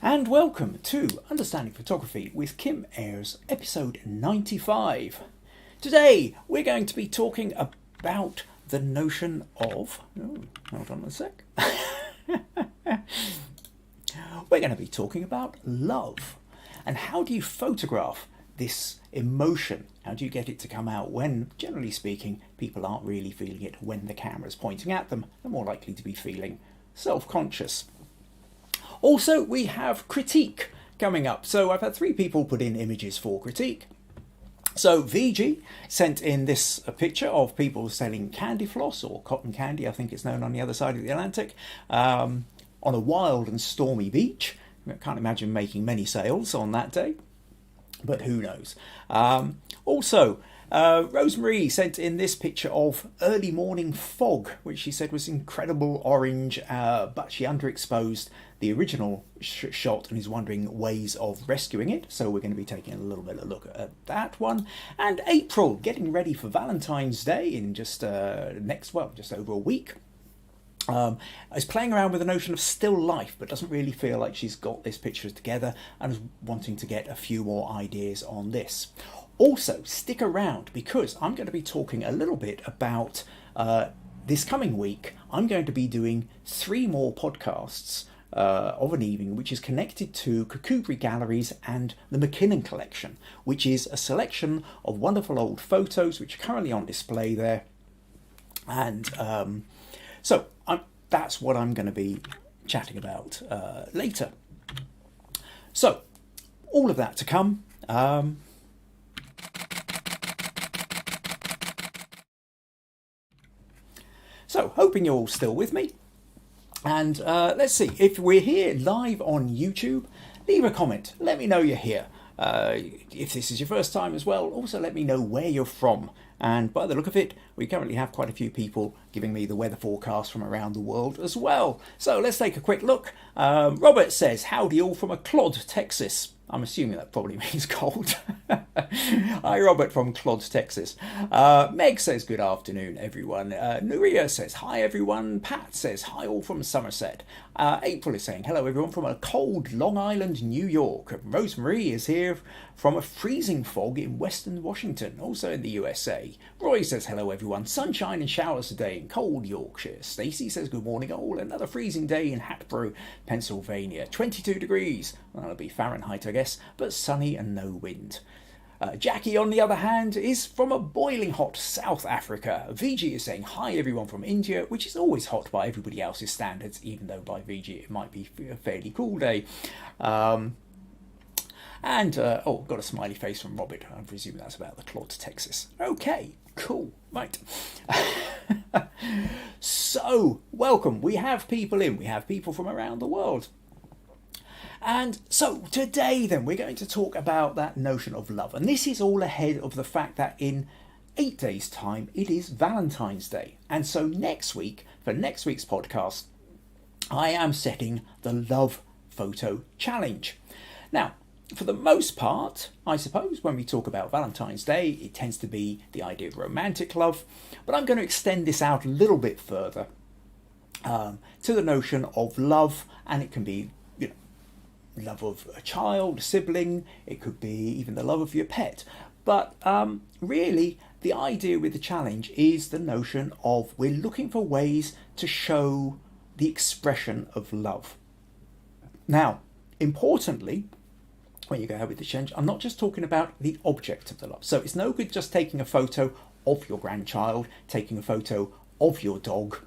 And welcome to Understanding Photography with Kim Ayres, episode 95. Today we're going to be talking about the notion of... hold on a sec. We're going to be talking about love. And how do you photograph this emotion? How do you get it to come out when, generally speaking, people aren't really feeling it when the camera's pointing at them? They're more likely to be feeling self-conscious. Also, we have critique coming up. So I've had 3 people put in images for critique. So Viji sent in this picture of people selling candy floss, or cotton candy, I think it's known on the other side of the Atlantic, on a wild and stormy beach. I can't imagine making many sales on that day, but who knows. Also, Rosemary sent in this picture of early morning fog, which she said was incredible orange, but she underexposed the original shot and is wondering ways of rescuing it. So we're going to be taking a little bit of a look at that one. And April, getting ready for Valentine's Day in just just over a week. Is playing around with the notion of still life, but doesn't really feel like she's got this picture together and is wanting to get a few more ideas on this. Also, stick around because I'm going to be talking a little bit about this coming week. I'm going to be doing 3 more podcasts of an evening, which is connected to Kukubri Galleries and the McKinnon Collection, which is a selection of wonderful old photos which are currently on display there. And that's what I'm going to be chatting about later. So, all of that to come. So, hoping you're all still with me. And let's see, if we're here live on YouTube, leave a comment. Let me know you're here. If this is your first time as well, also let me know where you're from. And by the look of it, we currently have quite a few people giving me the weather forecast from around the world as well. So let's take a quick look. Robert says, howdy all from a Clod, Texas. I'm assuming that probably means cold. Hi, Robert from Clod, Texas. Meg says, good afternoon, everyone. Nuria says, hi, everyone. Pat says, hi, all from Somerset. April is saying, hello, everyone, from a cold Long Island, New York. Rosemary is here from a freezing fog in Western Washington, also in the USA. Roy says, hello, everyone. Sunshine and showers today in cold Yorkshire. Stacey says, good morning, all. Another freezing day in Hatboro, Pennsylvania. 22 degrees. Well, that'll be Fahrenheit, I guess, but sunny and no wind. Jackie, on the other hand, is from a boiling hot South Africa. Viji is saying, hi everyone from India, which is always hot by everybody else's standards, even though by Viji it might be a fairly cool day. Got a smiley face from Robert. I presume that's about the Clod, Texas. Okay, cool, right. So, welcome. We have people in. We have people from around the world. And so today then we're going to talk about that notion of love. And this is all ahead of the fact that in 8 days' time it is Valentine's Day. And so next week, for next week's podcast, I am setting the Love Photo Challenge. Now, for the most part, I suppose, when we talk about Valentine's Day, it tends to be the idea of romantic love. But I'm going to extend this out a little bit further to the notion of love, and it can be love of a child, a sibling, it could be even the love of your pet. But really, the idea with the challenge is the notion of we're looking for ways to show the expression of love. Now, importantly, when you go ahead with the challenge, I'm not just talking about the object of the love. So it's no good just taking a photo of your grandchild, taking a photo of your dog,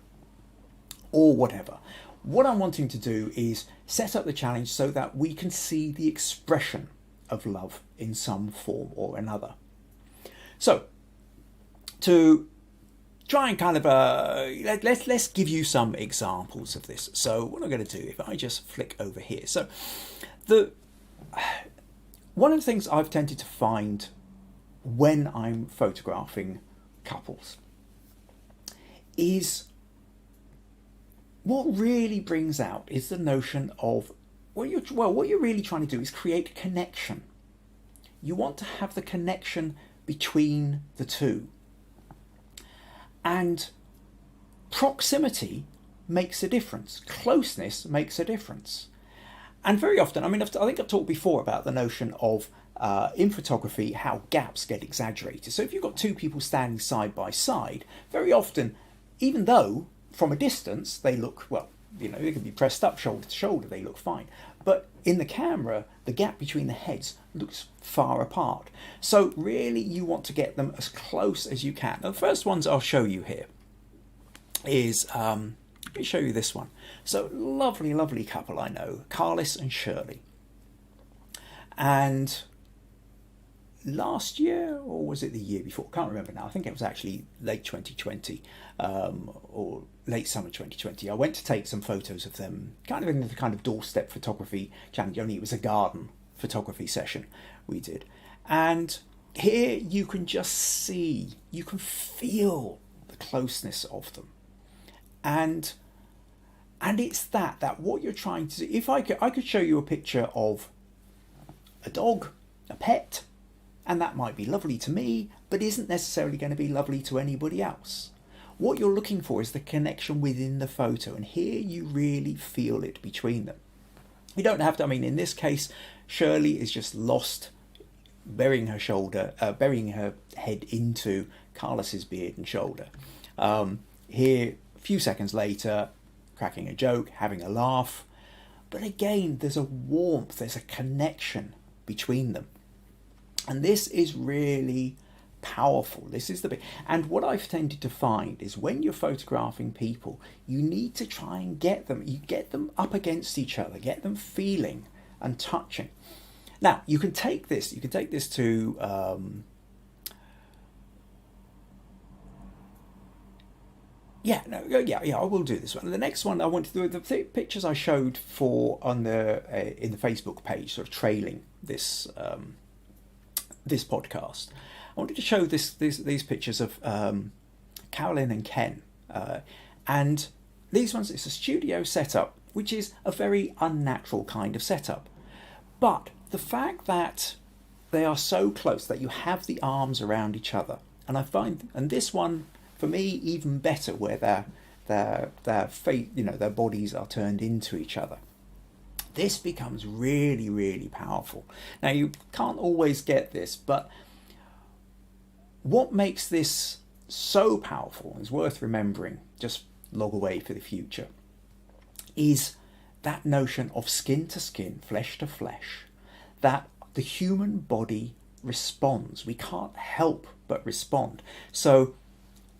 or whatever. What I'm wanting to do is set up the challenge so that we can see the expression of love in some form or another. So, to try and kind of, let's give you some examples of this. So what I'm going to do, if I just flick over here. So, one of the things I've tended to find when I'm photographing couples is what really brings out is the notion of what you're really trying to do is create connection. You want to have the connection between the two. And proximity makes a difference. Closeness makes a difference. And very often, I mean, I think I've talked before about the notion of in photography how gaps get exaggerated. So if you've got two people standing side by side, very often, even though from a distance they look, well, you know, they can be pressed up shoulder to shoulder, they look fine. But in the camera, the gap between the heads looks far apart. So really you want to get them as close as you can. Now, the first ones I'll show you here is, let me show you this one. So lovely, lovely couple I know, Carlos and Shirley. And last year, or was it the year before? I can't remember now. I think it was actually late 2020 or late summer 2020. I went to take some photos of them, kind of in the kind of doorstep photography challenge. Only it was a garden photography session we did. And here you can just see, you can feel the closeness of them. And it's that what you're trying to do. If I could show you a picture of a dog, a pet, and that might be lovely to me, but isn't necessarily going to be lovely to anybody else. What you're looking for is the connection within the photo, and here you really feel it between them. You don't have to, I mean, in this case, Shirley is just lost, burying her head into Carlos's beard and shoulder. Here, a few seconds later, cracking a joke, having a laugh. But again, there's a warmth, there's a connection between them. And this is really powerful. This is the big, and what I've tended to find is when you're photographing people, you need to try and get them up against each other, get them feeling and touching. Now you can take this to I will do this one. The next one I want to do, the pictures I showed for on the in the Facebook page, sort of trailing this this podcast. I wanted to show these pictures of Carolyn and Ken, and these ones. It's a studio setup, which is a very unnatural kind of setup, but the fact that they are so close that you have the arms around each other, and I find, and this one for me even better, where their face, you know, their bodies are turned into each other. This becomes really, really powerful. Now you can't always get this, but what makes this so powerful, is worth remembering, just log away for the future, is that notion of skin to skin, flesh to flesh, that the human body responds. We can't help but respond. So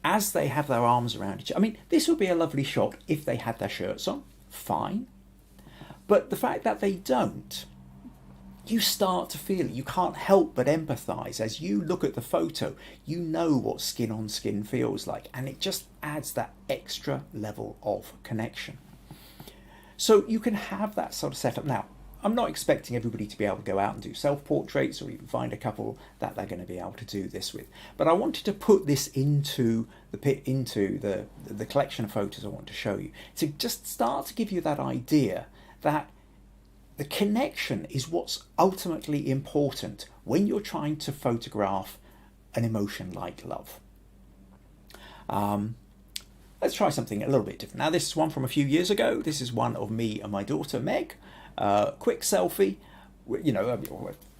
as they have their arms around each other, I mean, this would be a lovely shot if they had their shirts on, fine. But the fact that they don't, you start to feel it. You can't help but empathise. As you look at the photo, you know what skin on skin feels like, and it just adds that extra level of connection. So you can have that sort of setup. Now, I'm not expecting everybody to be able to go out and do self-portraits or even find a couple that they're going to be able to do this with. But I wanted to put this into the collection of photos I want to show you, to just start to give you that idea that the connection is what's ultimately important when you're trying to photograph an emotion like love. Let's try something a little bit different. Now, this is one from a few years ago. This is one of me and my daughter Meg. Quick selfie, you know,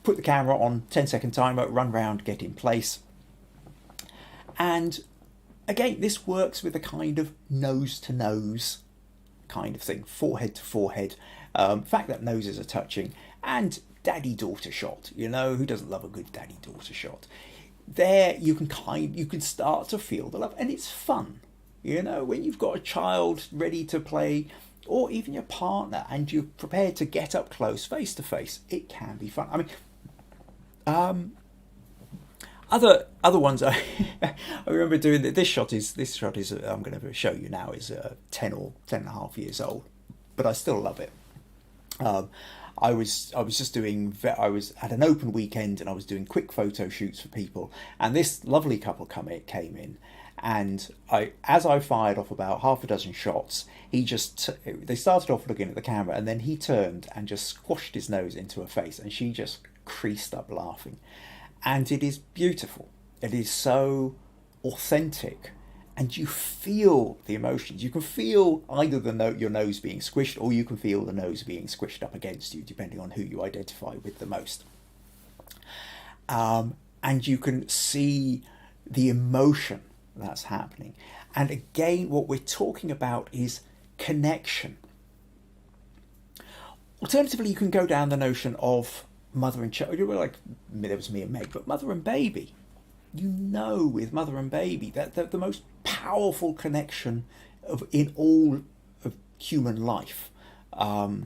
put the camera on, 10-second timer, run round, get in place. And again, this works with a kind of nose to nose kind of thing, forehead to forehead. Fact that noses are touching, and daddy-daughter shot. You know, who doesn't love a good daddy-daughter shot? There you can start to feel the love, and it's fun. You know, when you've got a child ready to play, or even your partner, and you're prepared to get up close, face to face, it can be fun. I mean, other ones I remember doing. This shot is I'm going to show you now, is 10 or 10 and a half years old, but I still love it. I was at an open weekend, and I was doing quick photo shoots for people, and this lovely couple came in, and as I fired off about half a dozen shots, they started off looking at the camera, and then he turned and just squashed his nose into her face, and she just creased up laughing. And it is beautiful. It is so authentic, and you feel the emotions. You can feel either your nose being squished, or you can feel the nose being squished up against you, depending on who you identify with the most. And you can see the emotion that's happening. And again, what we're talking about is connection. Alternatively, you can go down the notion of mother and child. Like, there was me and Meg, but mother and baby. You know, with mother and baby, that the most powerful connection in all of human life. That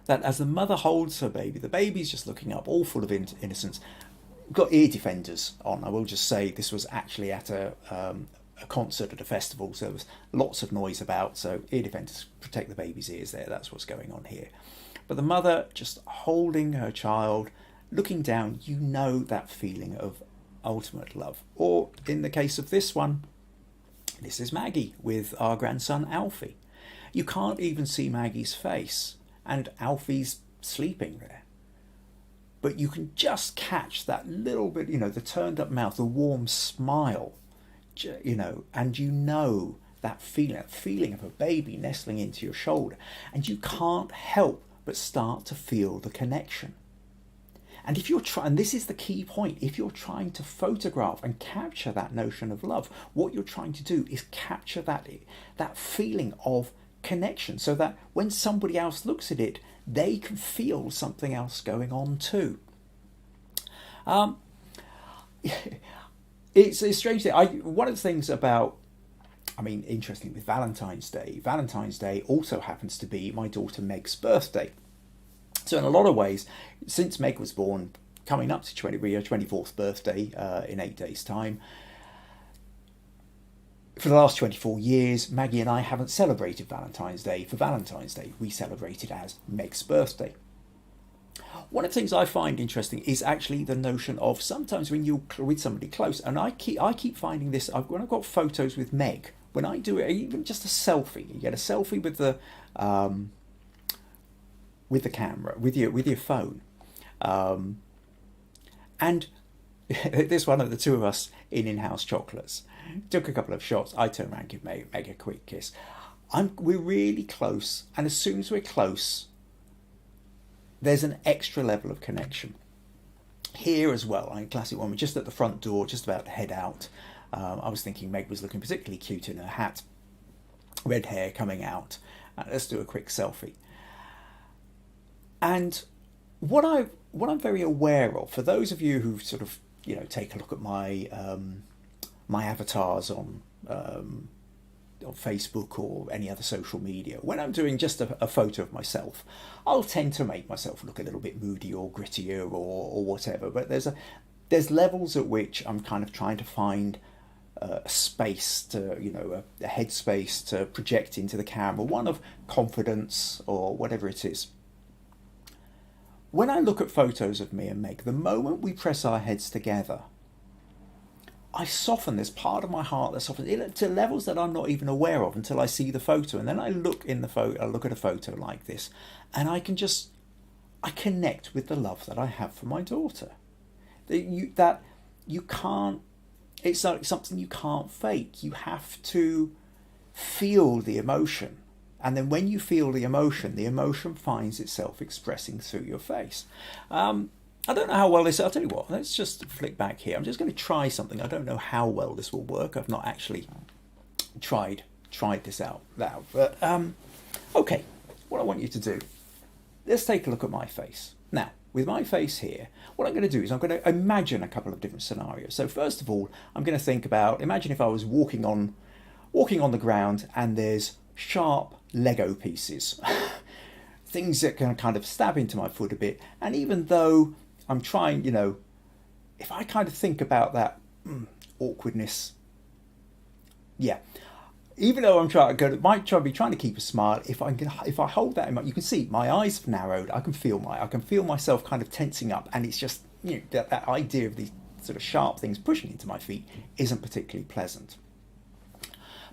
as the mother holds her baby, the baby's just looking up, all full of innocence. Got ear defenders on. I will just say this was actually at a concert at a festival, so there was lots of noise about. So ear defenders protect the baby's ears there. That's what's going on here. But the mother just holding her child, looking down, you know that feeling of ultimate love. Or in the case of this one, this is Maggie with our grandson Alfie. You can't even see Maggie's face, and Alfie's sleeping there. But you can just catch that little bit, the turned up mouth, the warm smile, and that feeling of a baby nestling into your shoulder. And you can't help but start to feel the connection. And if you're trying, this is the key point, if you're trying to photograph and capture that notion of love, what you're trying to do is capture that feeling of connection, so that when somebody else looks at it, they can feel something else going on too. It's a strange thing. One of the things about, interesting with Valentine's Day also happens to be my daughter Meg's birthday. So in a lot of ways, since Meg was born, coming up to her 24th birthday in 8 days' time, for the last 24 years, Maggie and I haven't celebrated Valentine's Day for Valentine's Day. We celebrate it as Meg's birthday. One of the things I find interesting is actually the notion of sometimes when you're with somebody close, and I keep finding this, when I've got photos with Meg, when I do it, even just a selfie, you get a selfie with the camera, with your phone, and this one of the two of us in-house chocolates took a couple of shots. I turned around and gave Meg a quick kiss. We're really close, and as soon as we're close, there's an extra level of connection. Here as well, classic one, we're just at the front door, just about to head out. I was thinking Meg was looking particularly cute in her hat, red hair coming out. Let's do a quick selfie. And what I'm very aware of, for those of you who sort of take a look at my my avatars on Facebook or any other social media, when I'm doing just a photo of myself, I'll tend to make myself look a little bit moody or grittier or whatever. But there's levels at which I'm kind of trying to find a space to, a headspace to project into the camera, one of confidence or whatever it is. When I look at photos of me and Meg, the moment we press our heads together, I soften. There's part of my heart that softens to levels that I'm not even aware of until I see the photo. And then I look at a photo like this, and I connect with the love that I have for my daughter. That you can't, it's like something you can't fake. You have to feel the emotion. And then when you feel the emotion finds itself expressing through your face. I don't know how well this, I'll tell you what, let's just flick back here. I'm just going to try something. I don't know how well this will work. I've not actually tried this out now. But, okay, what I want you to do, let's take a look at my face. Now, with my face here, what I'm going to do is I'm going to imagine a couple of different scenarios. So first of all, I'm going to think about, imagine if I was walking on the ground and there's sharp Lego pieces, things that can kind of stab into my foot a bit. And even though I'm trying, if I kind of think about that awkwardness, even though I'm trying to keep a smile, if I hold that in mind, you can see my eyes have narrowed. I can feel myself kind of tensing up, and it's just that idea of these sort of sharp things pushing into my feet isn't particularly pleasant.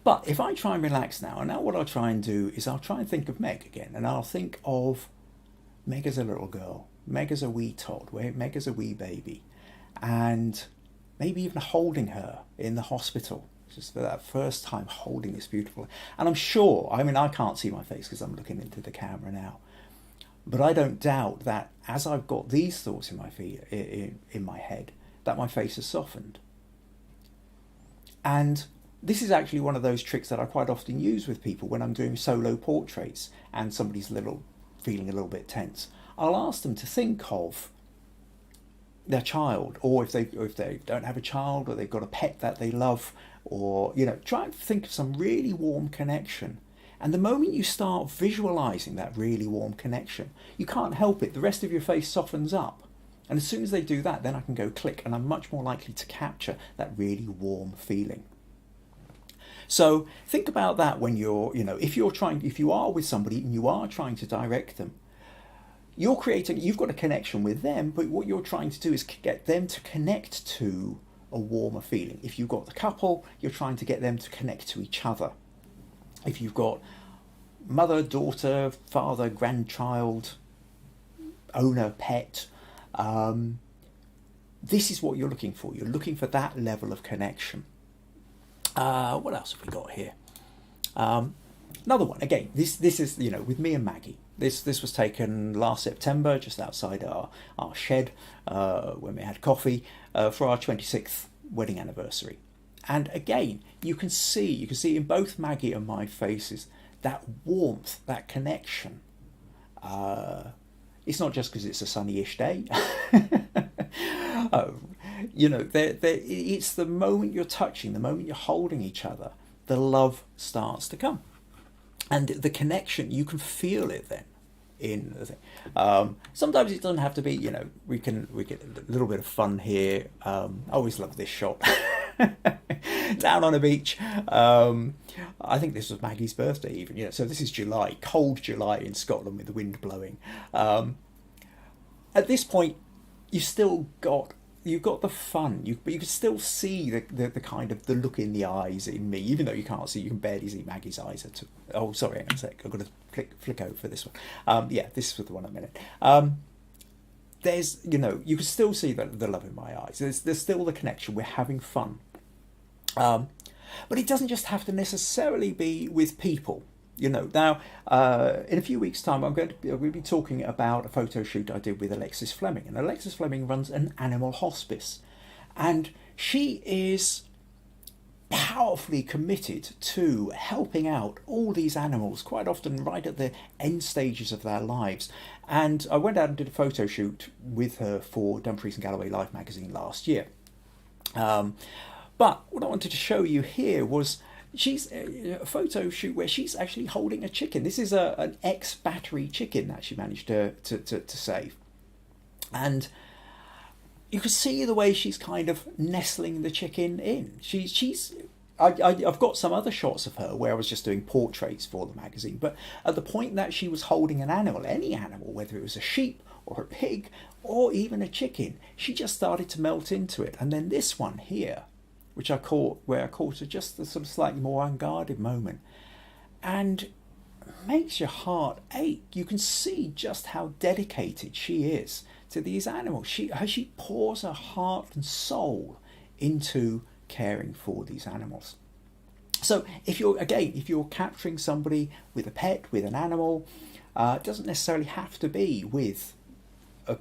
But if I try and relax now, and now what I'll try and do is I'll try and think of Meg again, and I'll think of Meg as a little girl, Meg as a wee tot, Meg as a wee baby, and maybe even holding her in the hospital just for that first time holding this beautiful. And I'm sure, I mean, I can't see my face because I'm looking into the camera now, but I don't doubt that as I've got these thoughts in my head, that my face has softened. And this is actually one of those tricks that I quite often use with people when I'm doing solo portraits and somebody's feeling a little bit tense. I'll ask them to think of their child, or if they don't have a child, or they've got a pet that they love, or try and think of some really warm connection. And the moment you start visualizing that really warm connection, you can't help it, the rest of your face softens up. And as soon as they do that, then I can go click, and I'm much more likely to capture that really warm feeling. So think about that when you're, if you are with somebody and you are trying to direct them, you've got a connection with them, but what you're trying to do is get them to connect to a warmer feeling. If you've got the couple, you're trying to get them to connect to each other. If you've got mother, daughter, father, grandchild, owner, pet, this is what you're looking for. You're looking for that level of connection. What else have we got here? Another one. Again, this is with me and Maggie. This was taken last September, just outside our shed when we had coffee for our 26th wedding anniversary. And again, you can see in both Maggie and my faces that warmth, that connection. It's not just because it's a sunny-ish day. It's the moment you're touching, the moment you're holding each other, the love starts to come. And the connection, you can feel it then in the thing. Sometimes it doesn't have to be, we get a little bit of fun here. I always love this shot. Down on a beach. I think this was Maggie's birthday even, so this is July, cold July in Scotland with the wind blowing. At this point, you've got the fun, but you can still see the kind of the look in the eyes in me, even though you can't see, you can barely see Maggie's eyes. Oh, sorry, hang on a sec, I've got to flick over for this one. This was the one I'm in. There's, you can still see the love in my eyes. There's still the connection. We're having fun. But it doesn't just have to necessarily be with people. Now, in a few weeks' time, I'm going to be talking about a photo shoot I did with Alexis Fleming. And Alexis Fleming runs an animal hospice. And she is powerfully committed to helping out all these animals, quite often right at the end stages of their lives. And I went out and did a photo shoot with her for Dumfries and Galloway Life magazine last year. But what I wanted to show you here was she's a photo shoot where she's actually holding a chicken. This is an ex-battery chicken that she managed to save. And you can see the way she's kind of nestling the chicken in. I've got some other shots of her where I was just doing portraits for the magazine, but at the point that she was holding an animal, any animal, whether it was a sheep or a pig or even a chicken, she just started to melt into it. And then this one here, which I caught her just the sort of slightly more unguarded moment, and makes your heart ache. You can see just how dedicated she is to these animals. She pours her heart and soul into caring for these animals. So if you're capturing somebody with a pet, with an animal, it doesn't necessarily have to be with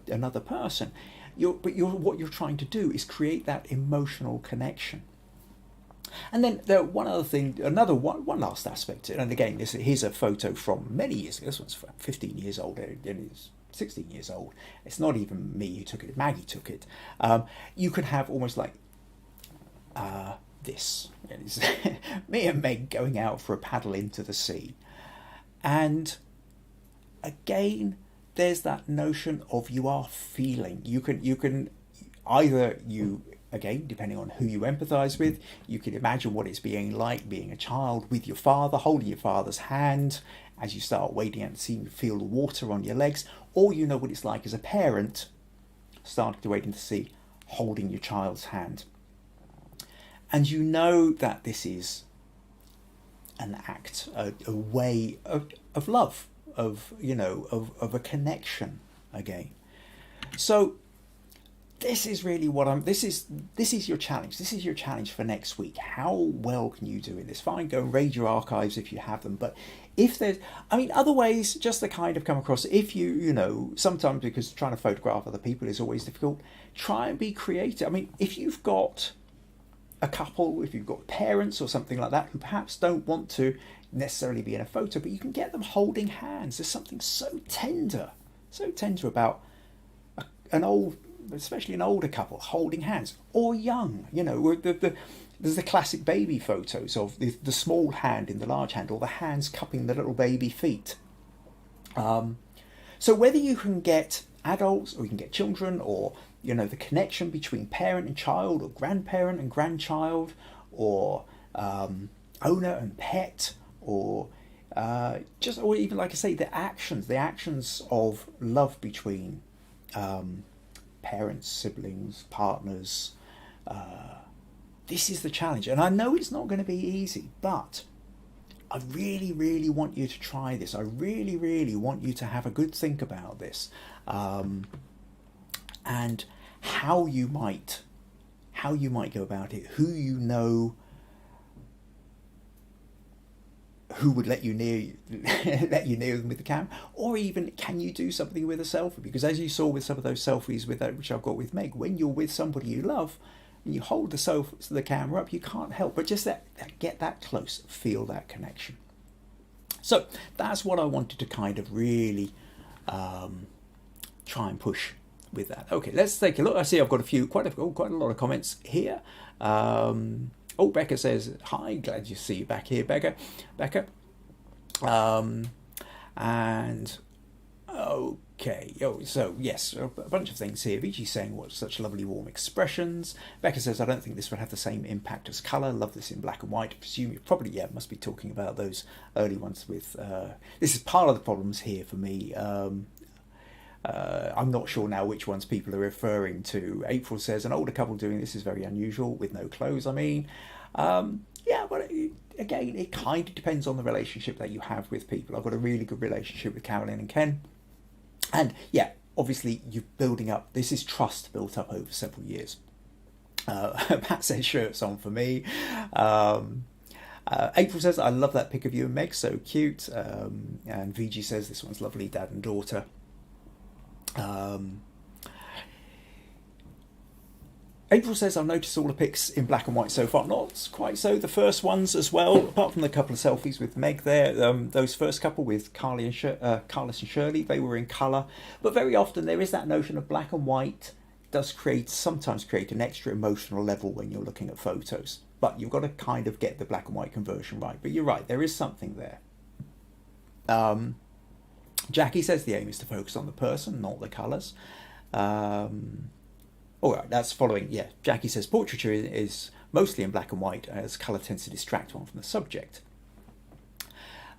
another person. What you're trying to do is create that emotional connection. And then one last aspect, and again, here's a photo from many years ago. This one's 15 years old, and it's 16 years old. It's not even me who took it, Maggie took it. You could have almost like this. It's me and Meg going out for a paddle into the sea. And again, there's that notion of you are feeling. You can either again, depending on who you empathise with, you can imagine what it's being like being a child with your father, holding your father's hand as you start wading out and feel the water on your legs, or you know what it's like as a parent starting to wade into the sea, holding your child's hand. And you know that this is an act, a way of love, of a connection again. So this is really what this is your challenge. This is your challenge for next week. How well can you do in this? Fine, go and raid your archives if you have them. But if there's, I mean, other ways, just to kind of come across, if you know, sometimes because trying to photograph other people is always difficult, try and be creative. I mean, if you've got a couple, if you've got parents or something like that who perhaps don't want to necessarily be in a photo, but you can get them holding hands. There's something so tender about an old, especially an older couple holding hands, or young, you know, there's the classic baby photos of the small hand in the large hand, or the hands cupping the little baby feet. So whether you can get adults or you can get children, or, you know, the connection between parent and child, or grandparent and grandchild, or owner and pet, or or even, like I say, the actions of love between parents, siblings, partners. This is the challenge, and I know it's not going to be easy, but I really, really want you to try this. I really, really want you to have a good think about this, and how you might go about it. Who you know, who would let you near them with the camera, or even can you do something with a selfie? Because as you saw with some of those selfies which I've got with Meg, when you're with somebody you love and you hold the camera up, you can't help but just get that close, feel that connection. So that's what I wanted to kind of really try and push with that. Okay, let's take a look. I see I've got quite a lot of comments here. Becca says, hi, glad to see you back here, Becca. And okay, so yes, a bunch of things here. Viji saying, what such lovely warm expressions. Becca says, I don't think this would have the same impact as colour. Love this in black and white. I presume you probably, must be talking about those early ones with, this is part of the problems here for me. I'm not sure now which ones people are referring to. April says, an older couple doing this is very unusual with no clothes, I mean. But again, it kind of depends on the relationship that you have with people. I've got a really good relationship with Carolyn and Ken. And obviously you're building up, this is trust built up over several years. Pat says, shirts on for me. April says, I love that pic of you and Meg, so cute. And Viji says, this one's lovely, dad and daughter. April says, I've noticed all the pics in black and white so far. Not quite so. The first ones as well, apart from the couple of selfies with Meg there, those first couple with Carlos and Shirley, they were in colour. But very often there is that notion of black and white does sometimes create an extra emotional level when you're looking at photos. But you've got to kind of get the black and white conversion right. But you're right, there is something there. Jackie says the aim is to focus on the person, not the colours. All right, that's following. Jackie says portraiture is mostly in black and white, as colour tends to distract one from the subject.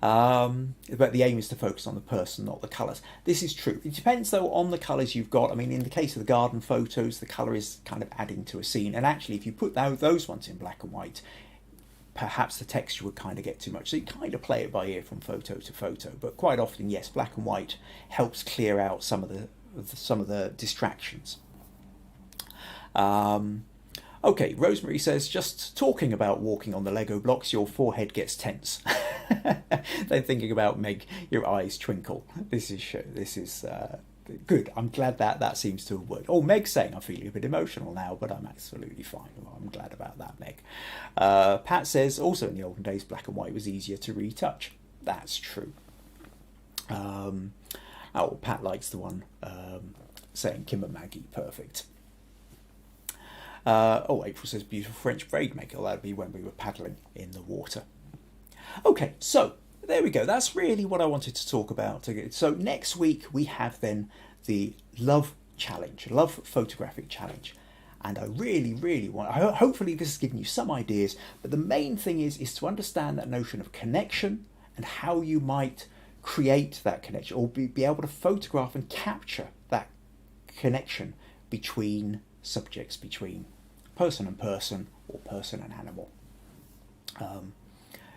But the aim is to focus on the person, not the colours. This is true. It depends, though, on the colours you've got. I mean, in the case of the garden photos, the colour is kind of adding to a scene. And actually, if you put those ones in black and white, perhaps the texture would kind of get too much. So you kind of play it by ear from photo to photo. But quite often, yes, black and white helps clear out some of the distractions. Okay, Rosemary says, just talking about walking on the Lego blocks, your forehead gets tense. Then thinking about Meg, your eyes twinkle. This is good. I'm glad that seems to have worked. Oh, Meg's saying I'm feeling a bit emotional now, but I'm absolutely fine. Well, I'm glad about that, Meg. Pat says, also in the olden days, black and white was easier to retouch. That's true. Pat likes the one saying Kim and Maggie, perfect. April says, beautiful French braid maker. That'd be when we were paddling in the water. Okay, so there we go. That's really what I wanted to talk about. So next week we have then the love photographic challenge. And I really, really hopefully this has given you some ideas, but the main thing is to understand that notion of connection and how you might create that connection, or be able to photograph and capture that connection between subjects, between person and person, or person and animal.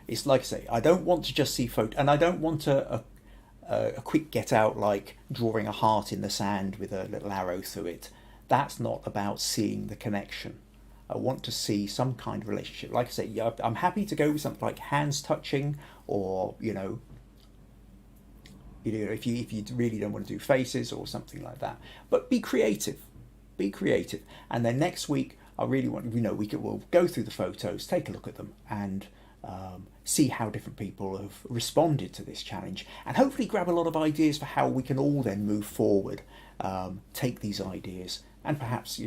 It's like I say, I don't want to just see photo, and I don't want a quick get out like drawing a heart in the sand with a little arrow through it. that's not about seeing the connection. I want to see some kind of relationship. Like I say, yeah, I'm happy to go with something like hands touching, or if you really don't want to do faces or something like that. But be creative, And then next week, I really want we'll go through the photos, take a look at them, and see how different people have responded to this challenge, and hopefully grab a lot of ideas for how we can all then move forward, take these ideas, and perhaps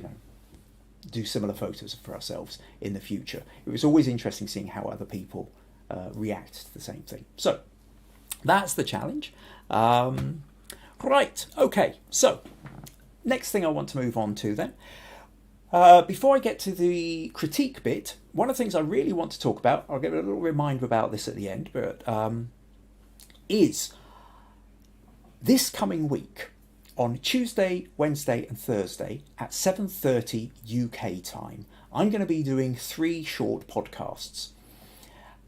do similar photos for ourselves in the future. It was always interesting seeing how other people react to the same thing. So that's the challenge. Right, okay, so next thing I want to move on to then. Before I get to the critique bit, one of the things I really want to talk about, I'll give a little reminder about this at the end, but is this coming week, on Tuesday, Wednesday and Thursday at 7:30 UK time, I'm going to be doing 3 short podcasts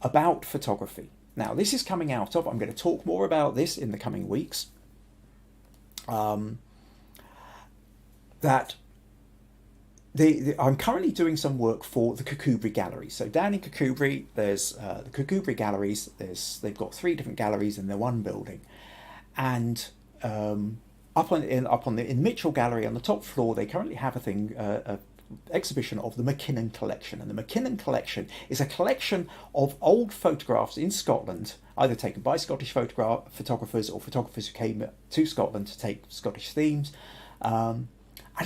about photography. Now, this is coming out of, I'm going to talk more about this in the coming weeks, I'm currently doing some work for the Kirkcudbright Gallery. So down in Kirkcudbright, there's the Kirkcudbright Galleries. They've got 3 different galleries in their one building, and in Mitchell Gallery on the top floor, they currently have a exhibition of the McKinnon Collection. And the McKinnon Collection is a collection of old photographs in Scotland, either taken by Scottish photographers or photographers who came to Scotland to take Scottish themes. And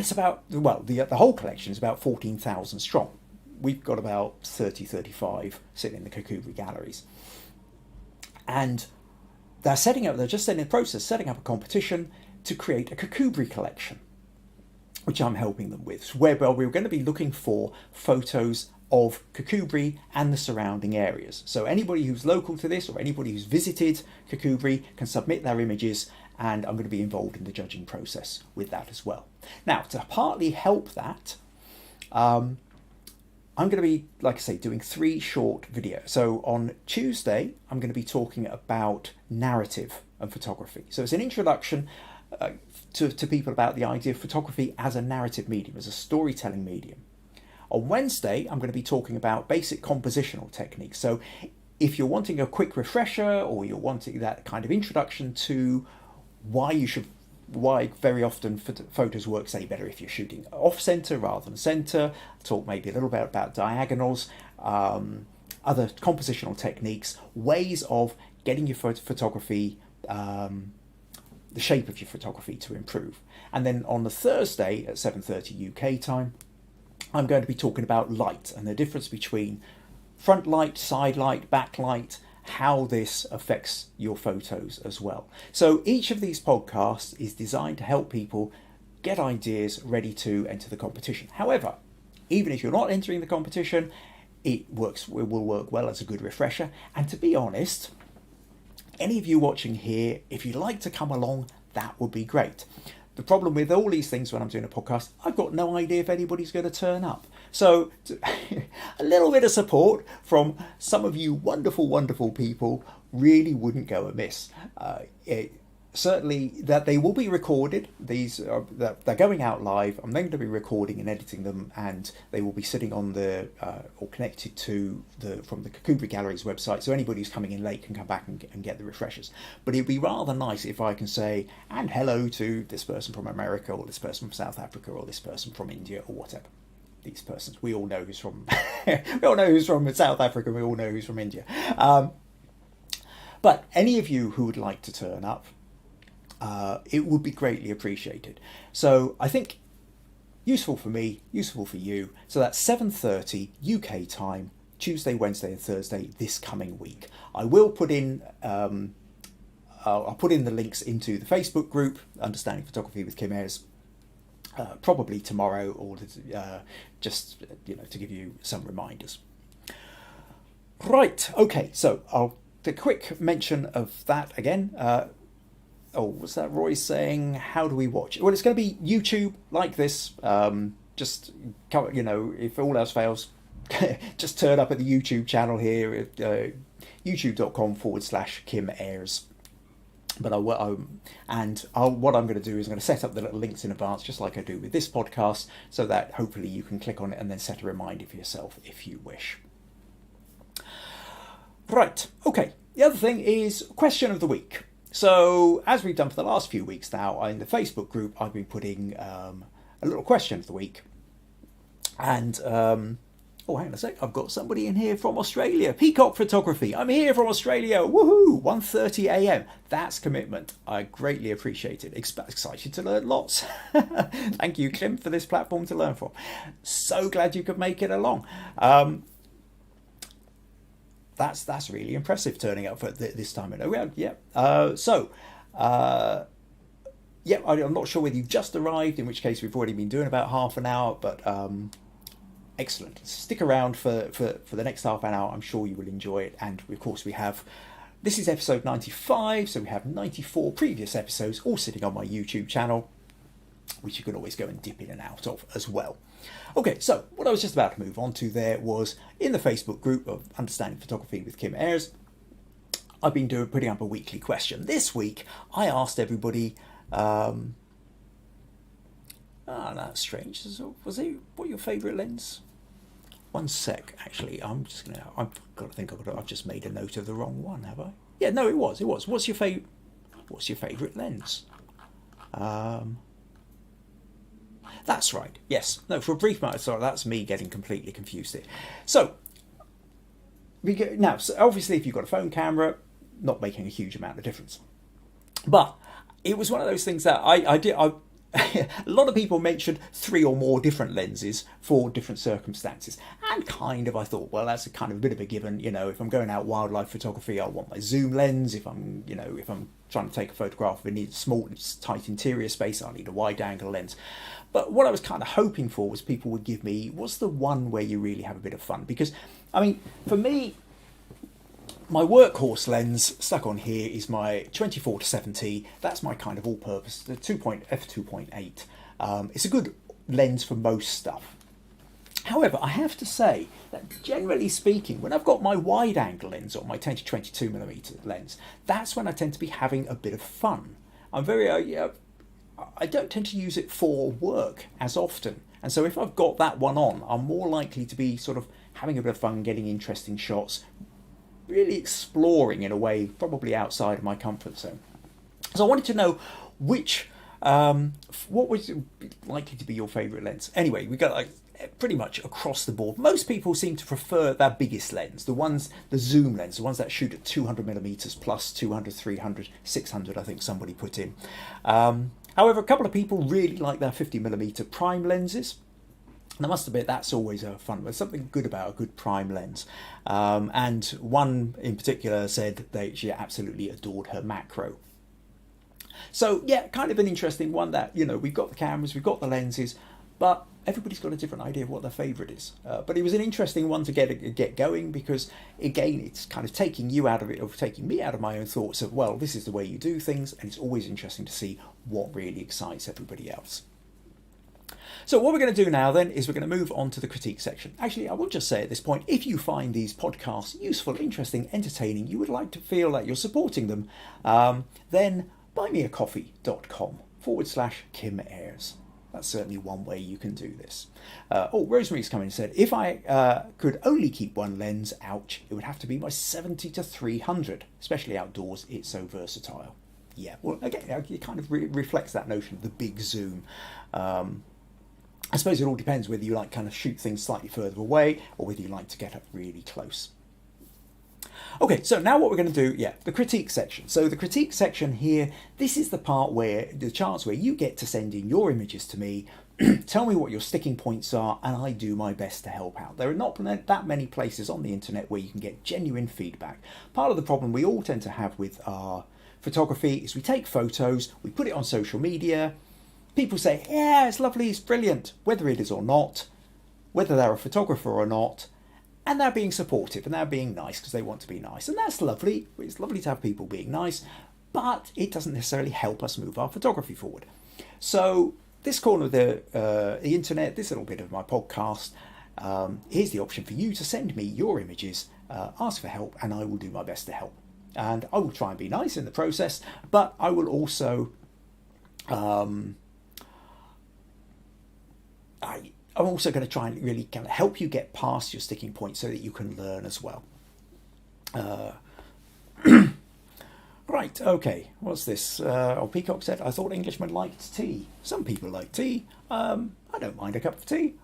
it's about, the whole collection is about 14,000 strong. We've got about 35 sitting in the Kirkcudbright Galleries. And they're just in the process setting up a competition to create a Kirkcudbright collection, which I'm helping them with, where we're going to be looking for photos of Kirkcudbright and the surrounding areas. So anybody who's local to this or anybody who's visited Kirkcudbright can submit their images, and I'm going to be involved in the judging process with that as well. Now, to partly help that, I'm going to be, like I say, doing 3 short videos. So on Tuesday, I'm going to be talking about narrative and photography. So it's an introduction to people about the idea of photography as a narrative medium, as a storytelling medium. On Wednesday, I'm going to be talking about basic compositional techniques. So if you're wanting a quick refresher, or you're wanting that kind of introduction to why very often photos work, say, better if you're shooting off center rather than center, talk maybe a little bit about diagonals, other compositional techniques, ways of getting your photography, the shape of your photography to improve. And then on the Thursday at 7:30 UK time, I'm going to be talking about light and the difference between front light, side light, backlight, how this affects your photos as well. So each of these podcasts is designed to help people get ideas ready to enter the competition. However, even if you're not entering the competition, it will work well as a good refresher. And to be honest, any of you watching here, if you'd like to come along, that would be great. The problem with all these things when I'm doing a podcast, I've got no idea if anybody's going to turn up. So a little bit of support from some of you wonderful, wonderful people really wouldn't go amiss. Certainly that they will be recorded. They're going out live. I'm then going to be recording and editing them, and they will be sitting on or connected to from the Kirkcudbright Gallery's website. So anybody who's coming in late can come back and get the refreshers. But it'd be rather nice if I can say, and hello to this person from America, or this person from South Africa, or this person from India, or whatever. These persons, we all know who's from we all know who's from South Africa, we all know who's from India. But any of you who would like to turn up, it would be greatly appreciated. So I think useful for me, useful for you. So that's 7:30 UK time, Tuesday, Wednesday and Thursday this coming week. I will put in I'll put in the links into the Facebook group, Understanding Photography with Kim Ayres, probably tomorrow, or just to give you some reminders. Right, okay, so I'll do a quick mention of that again. What's that Roy saying? How do we watch it? Well, it's going to be YouTube like this. Just, if all else fails, just turn up at the YouTube channel here at youtube.com/Kim Ayres. But what I'm going to do is I'm going to set up the little links in advance, just like I do with this podcast, so that hopefully you can click on it and then set a reminder for yourself if you wish. Right, okay. The other thing is question of the week. So as we've done for the last few weeks now, in the Facebook group, I've been putting a little question of the week. And oh, hang on a sec. I've got somebody in here from Australia. Peacock Photography. I'm here from Australia. Woohoo! 1:30 a.m. That's commitment. I greatly appreciate it. Excited to learn lots. Thank you, Kim, for this platform to learn from. So glad you could make it along. That's really impressive, turning up for this time. Yeah. Yeah, I'm not sure whether you've just arrived, in which case we've already been doing about half an hour, but excellent. Stick around for the next half an hour. I'm sure you will enjoy it. And of course this is episode 95, so we have 94 previous episodes all sitting on my YouTube channel, which you can always go and dip in and out of as well. Okay, so what I was just about to move on to there was in the Facebook group of Understanding Photography with Kim Ayres, I've been putting up a weekly question. This week, I asked everybody, that's strange. What your favourite lens? One sec, actually. I've just made a note of the wrong one, have I? Yeah, no, it was. What's your favourite lens? That's right. Yes. No, for a brief moment, sorry, that's me getting completely confused here. So obviously, if you've got a phone camera, not making a huge amount of difference. But it was one of those things that I did. A lot of people mentioned 3 or more different lenses for different circumstances, and I thought, well, that's a kind of a bit of a given. If I'm going out wildlife photography, I want my zoom lens. If I'm trying to take a photograph of a small, tight interior space, I need a wide-angle lens. But what I was kind of hoping for was people would give me, what's the one where you really have a bit of fun? Because, for me, my workhorse lens stuck on here is my 24-70. That's my kind of all-purpose, the f2.8. It's a good lens for most stuff. However, I have to say that generally speaking, when I've got my wide-angle lens or my 10-22mm lens, that's when I tend to be having a bit of fun. I don't tend to use it for work as often. And so if I've got that one on, I'm more likely to be sort of having a bit of fun, getting interesting shots, really exploring in a way probably outside of my comfort zone. So I wanted to know what was likely to be your favourite lens. Anyway, we got pretty much across the board. Most people seem to prefer their biggest lens, the zoom lens, the ones that shoot at 200mm plus 200, 300, 600, I think somebody put in. However, a couple of people really like their 50mm prime lenses. And I must admit, that's always fun. There's something good about a good prime lens. And one in particular said that she absolutely adored her macro. So yeah, kind of an interesting one that, we've got the cameras, we've got the lenses, but everybody's got a different idea of what their favourite is. But it was an interesting one to get going because, again, it's kind of taking me out of my own thoughts of, well, this is the way you do things, and it's always interesting to see what really excites everybody else. So what we're going to do now then is we're going to move on to the critique section. Actually, I will just say at this point, if you find these podcasts useful, interesting, entertaining, you would like to feel that you're supporting them, then buymeacoffee.com/Kim Ayres. That's certainly one way you can do this. Rosemary's come in and said, if I could only keep one lens, ouch, it would have to be my 70-300, especially outdoors, it's so versatile. Yeah, well, again, it kind of reflects that notion of the big zoom. I suppose it all depends whether you like kind of shoot things slightly further away or whether you like to get up really close. Okay, so now what we're going to do, the critique section. So the critique section here, this is the part where, the chance where you get to send in your images to me, tell me what your sticking points are, and I do my best to help out. There are not that many places on the internet where you can get genuine feedback. Part of the problem we all tend to have with our photography is we take photos, we put it on social media, people say, yeah, it's lovely, it's brilliant, whether it is or not, whether they're a photographer or not, and they're being supportive and they're being nice because they want to be nice. And that's lovely. It's lovely to have people being nice, but it doesn't necessarily help us move our photography forward. So this corner of the internet, this little bit of my podcast, here's the option for you to send me your images, ask for help, and I will do my best to help. and I will try and be nice in the process, but I will also I'm also going to try and really kind of help you get past your sticking point so that you can learn as well. Right, okay, what's this? Peacock said, I thought Englishmen liked tea. Some people like tea. I don't mind a cup of tea.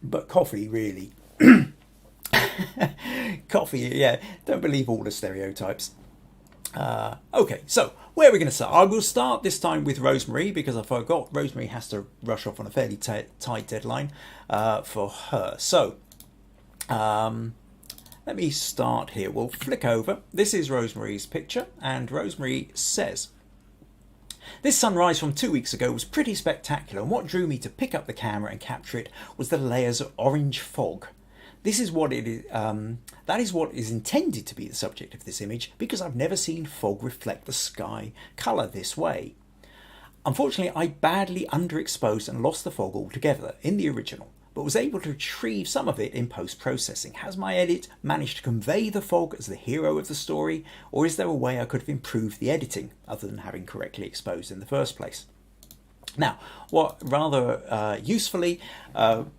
But coffee, really. Coffee, yeah, don't believe all the stereotypes. Okay, so where are we going to start? I will start this time with Rosemary because I forgot Rosemary has to rush off on a fairly tight deadline for her. So, let me start here. We'll flick over. This is Rosemary's picture, and Rosemary says, this sunrise from 2 weeks ago was pretty spectacular, and what drew me to pick up the camera and capture it was the layers of orange fog. This is what it is. That is what is intended to be the subject of this image, because I've never seen fog reflect the sky colour this way. Unfortunately, I badly underexposed and lost the fog altogether in the original, but was able to retrieve some of it in post-processing. Has my edit managed to convey the fog as the hero of the story, or is there a way I could have improved the editing other than having correctly exposed in the first place? Now, what rather usefully,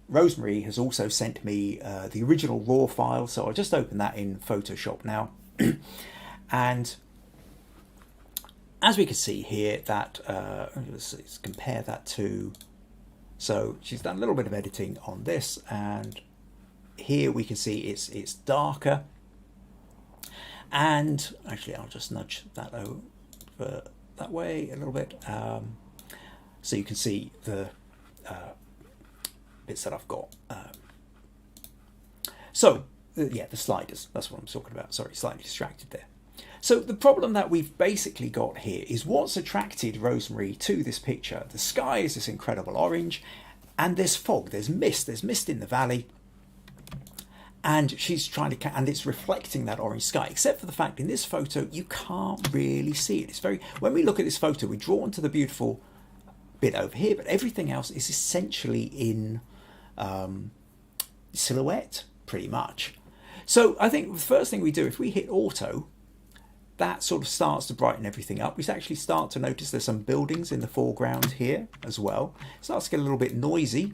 Rosemary has also sent me the original raw file, so I'll just open that in Photoshop now. And as we can see here, that let's compare that to. So she's done a little bit of editing on this, and here we can see it's darker. And actually, I'll just nudge that over that way a little bit, so you can see the bits that I've got. Yeah, the sliders. That's what I'm talking about. Sorry, slightly distracted there. So the problem that we've basically got here is what's attracted Rosemary to this picture. The sky is this incredible orange, and there's fog, there's mist in the valley, and she's trying to, and it's reflecting that orange sky, except for the fact in this photo you can't really see it. It's very, when we look at this photo, we're drawn to the beautiful bit over here, but everything else is essentially in silhouette, pretty much. So I think the first thing we do, if we hit auto, that sort of starts to brighten everything up. We actually start to notice there's some buildings in the foreground here as well. It starts to get a little bit noisy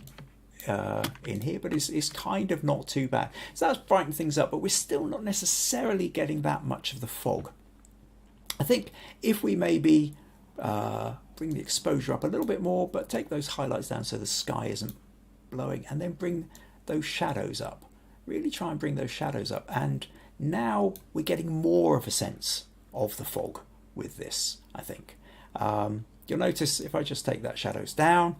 in here, but it's kind of not too bad. So that's brightened things up, but we're still not necessarily getting that much of the fog. I think if we maybe bring the exposure up a little bit more, but take those highlights down so the sky isn't blowing, and then bring those shadows up. Really try and bring those shadows up, and now we're getting more of a sense of the fog with this, I think. You'll notice if I just take that shadows down,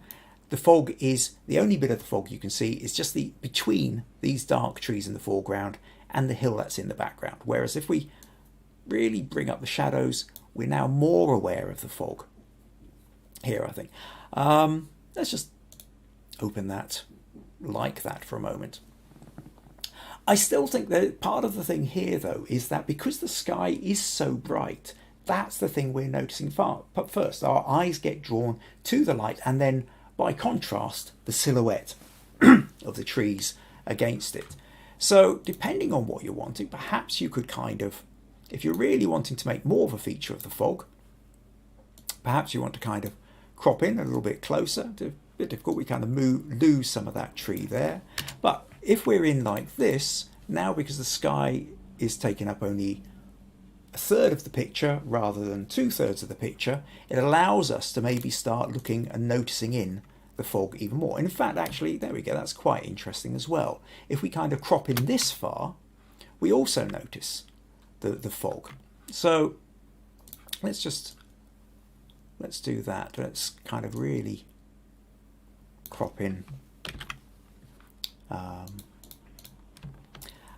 the fog is, the only bit of the fog you can see is just the between these dark trees in the foreground and the hill that's in the background. Whereas if we really bring up the shadows, we're now more aware of the fog here, I think. Let's just open that like that for a moment. I still think that part of the thing here, though, is that because the sky is so bright, that's the thing we're noticing first. Our eyes get drawn to the light, and then, by contrast, the silhouette of the trees against it. So, depending on what you're wanting, perhaps you could kind of, if you're really wanting to make more of a feature of the fog, perhaps you want to kind of crop in a little bit closer. It's a bit difficult, we kind of lose some of that tree there. But if we're in like this, now because the sky is taking up only a third of the picture rather than 2/3 of the picture, it allows us to maybe start looking and noticing in the fog even more. In fact, actually, there we go, that's quite interesting as well. If we kind of crop in this far, we also notice the fog. So let's do that. Let's kind of really crop in.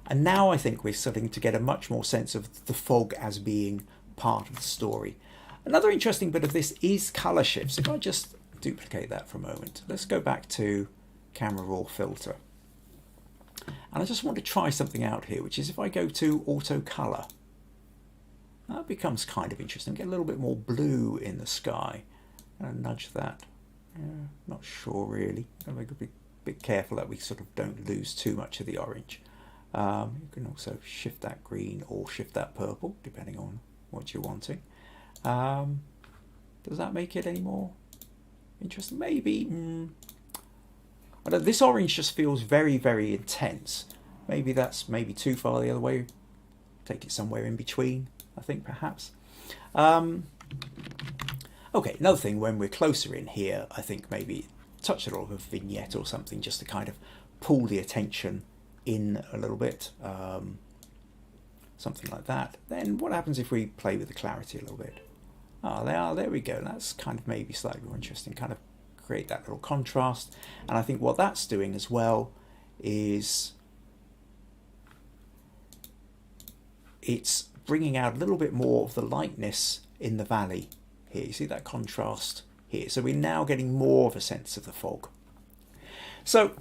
And now I think we're starting to get a much more sense of the fog as being part of the story. Another interesting bit of this is colour shifts. If I just duplicate that for a moment, let's go back to Camera Raw Filter. And I just want to try something out here, which is if I go to Auto Colour, that becomes kind of interesting. Get a little bit more blue in the sky. And nudge that. Yeah, not sure really. I've got to be a bit careful that we sort of don't lose too much of the orange. You can also shift that green or shift that purple, depending on what you're wanting. Does that make it any more interesting? Maybe. I don't, this orange just feels very, very intense. Maybe that's maybe too far the other way. Take it somewhere in between, I think, perhaps. Okay, another thing, when we're closer in here, I think maybe touch a lot of a vignette or something just to kind of pull the attention in a little bit. Something like that. Then what happens if we play with the clarity a little bit? Oh, there we go. That's kind of maybe slightly more interesting, kind of create that little contrast. And I think what that's doing as well is it's bringing out a little bit more of the lightness in the valley here. You see that contrast here? So we're now getting more of a sense of the fog. So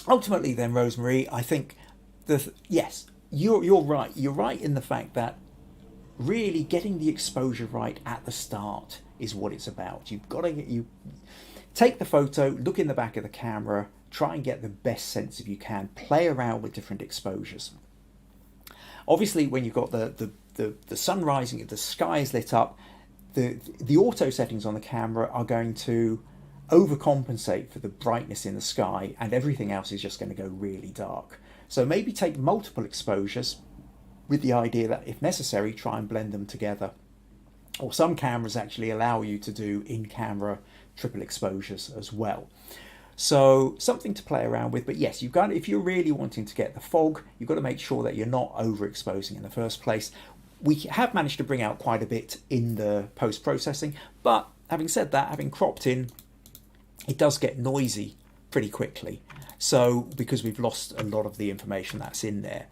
ultimately then, Rosemary, I think yes, you're right. You're right in the fact that really getting the exposure right at the start is what it's about. You've got to take the photo, look in the back of the camera, try and get the best sense of you can, play around with different exposures. Obviously, when you've got the sun rising, the sky is lit up, the auto settings on the camera are going to overcompensate for the brightness in the sky, and everything else is just going to go really dark. So maybe take multiple exposures with the idea that, if necessary, try and blend them together. Or some cameras actually allow you to do in-camera triple exposures as well. So something to play around with. But yes, you've got, if you're really wanting to get the fog, you've got to make sure that you're not overexposing in the first place. We have managed to bring out quite a bit in the post-processing, but having said that, having cropped in, it does get noisy pretty quickly. So because we've lost a lot of the information that's in there.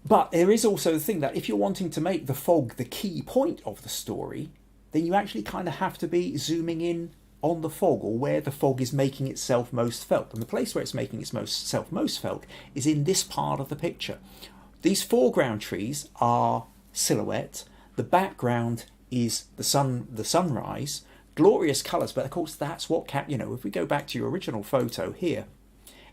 But there is also the thing that if you're wanting to make the fog the key point of the story, then you actually kind of have to be zooming in on the fog, or where the fog is making itself most felt. And the place where it's making its most felt is in this part of the picture. These foreground trees are silhouette. The background is the sunrise, glorious colours. But of course, that's what if we go back to your original photo here,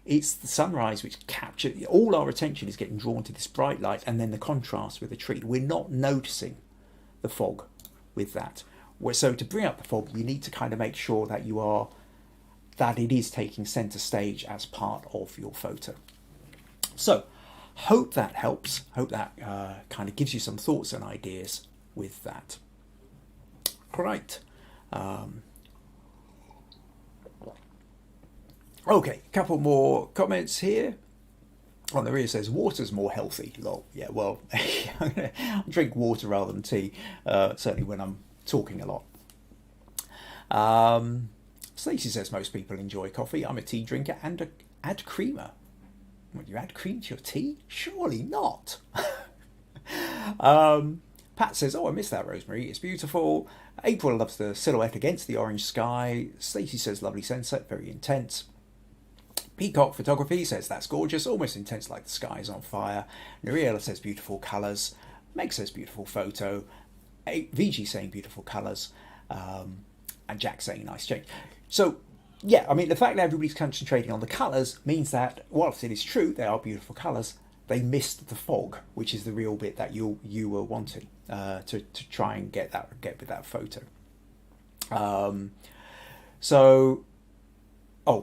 it's the sunrise which captured all our attention is getting drawn to this bright light, and then the contrast with the tree. We're not noticing the fog with that. So to bring up the fog, you need to kind of make sure that it is taking centre stage as part of your photo. So hope that helps. Hope that kind of gives you some thoughts and ideas with that. Right. Okay, a couple more comments here. On the rear says, water's more healthy. Lol. Yeah, well, I drink water rather than tea, certainly when I'm talking a lot. Stacey says, most people enjoy coffee. I'm a tea drinker and add creamer. Would you add cream to your tea? Surely not. Pat says, oh, I missed that, Rosemary. It's beautiful. April loves the silhouette against the orange sky. Stacey says, lovely sunset, very intense. Peacock Photography says, that's gorgeous, almost intense like the sky is on fire. Nuriela says, beautiful colours. Meg says, beautiful photo. Viji saying, beautiful colours. And Jack saying, nice change. So, yeah, I mean, the fact that everybody's concentrating on the colours means that, whilst it is true, they are beautiful colours, they missed the fog, which is the real bit that you were wanting to try and get with that photo.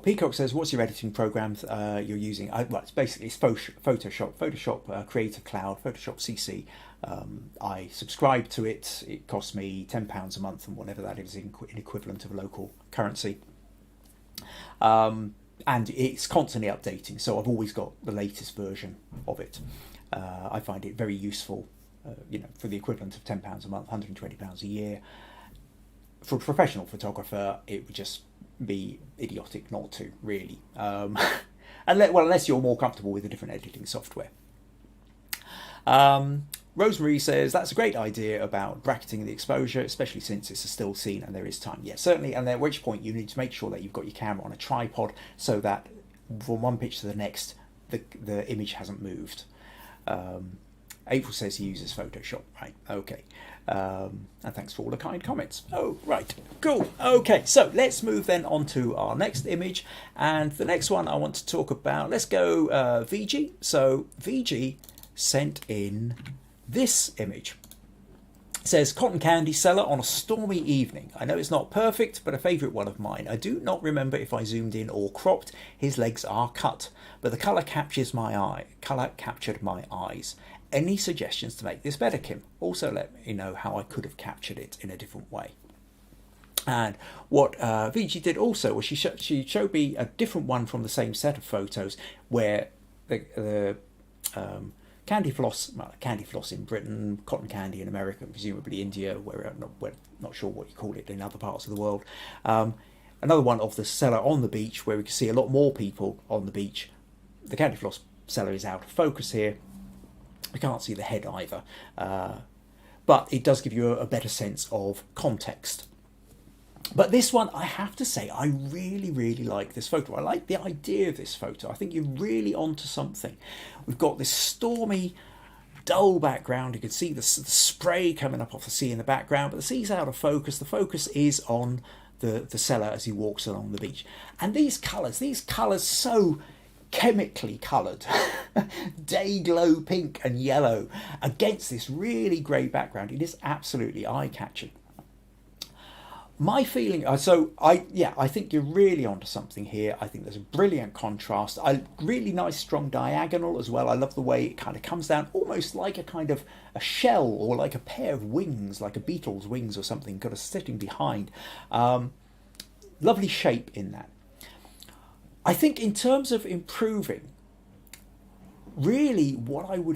Peacock says, what's your editing programs you're using? It's Photoshop, Creative Cloud, Photoshop CC. I subscribe to it. It costs me £10 a month, and whatever that is in equivalent of local currency. And it's constantly updating, so I've always got the latest version of it. I find it very useful, for the equivalent of £10 a month, £120 a year. For a professional photographer, it would just be idiotic not to, really. Unless you're more comfortable with a different editing software. Rosemary says, that's a great idea about bracketing the exposure, especially since it's a still scene and there is time. Yes, certainly, and at which point you need to make sure that you've got your camera on a tripod so that from one pitch to the next, the image hasn't moved. April says he uses Photoshop, right? Okay. And thanks for all the kind comments. Oh, right, cool. Okay, so let's move then on to our next image. And the next one I want to talk about, let's go Viji. So Viji sent in this image. It says, cotton candy seller on a stormy evening. I know it's not perfect, but a favourite one of mine. I do not remember if I zoomed in or cropped. His legs are cut, but the colour captured my eyes. Any suggestions to make this better, Kim? Also let me know how I could have captured it in a different way. And what Viji did also was she showed me a different one from the same set of photos where the candy floss in Britain, cotton candy in America, presumably India, where we're not sure what you call it in other parts of the world. Another one of the seller on the beach where we can see a lot more people on the beach. The candy floss seller is out of focus here. We can't see the head either, but it does give you a better sense of context. But this one, I have to say, I really, really like this photo. I like the idea of this photo. I think you're really onto something. We've got this stormy, dull background. You can see the spray coming up off the sea in the background, but the sea's out of focus. The focus is on the seller as he walks along the beach. And these colours so chemically coloured, day glow pink and yellow against this really grey background. It is absolutely eye-catching. My feeling, I think you're really onto something here. I think there's a brilliant contrast. Really nice strong diagonal as well. I love the way it kind of comes down almost like a kind of a shell or like a pair of wings, like a beetle's wings or something, kind of sitting behind. Lovely shape in that. I think in terms of improving, really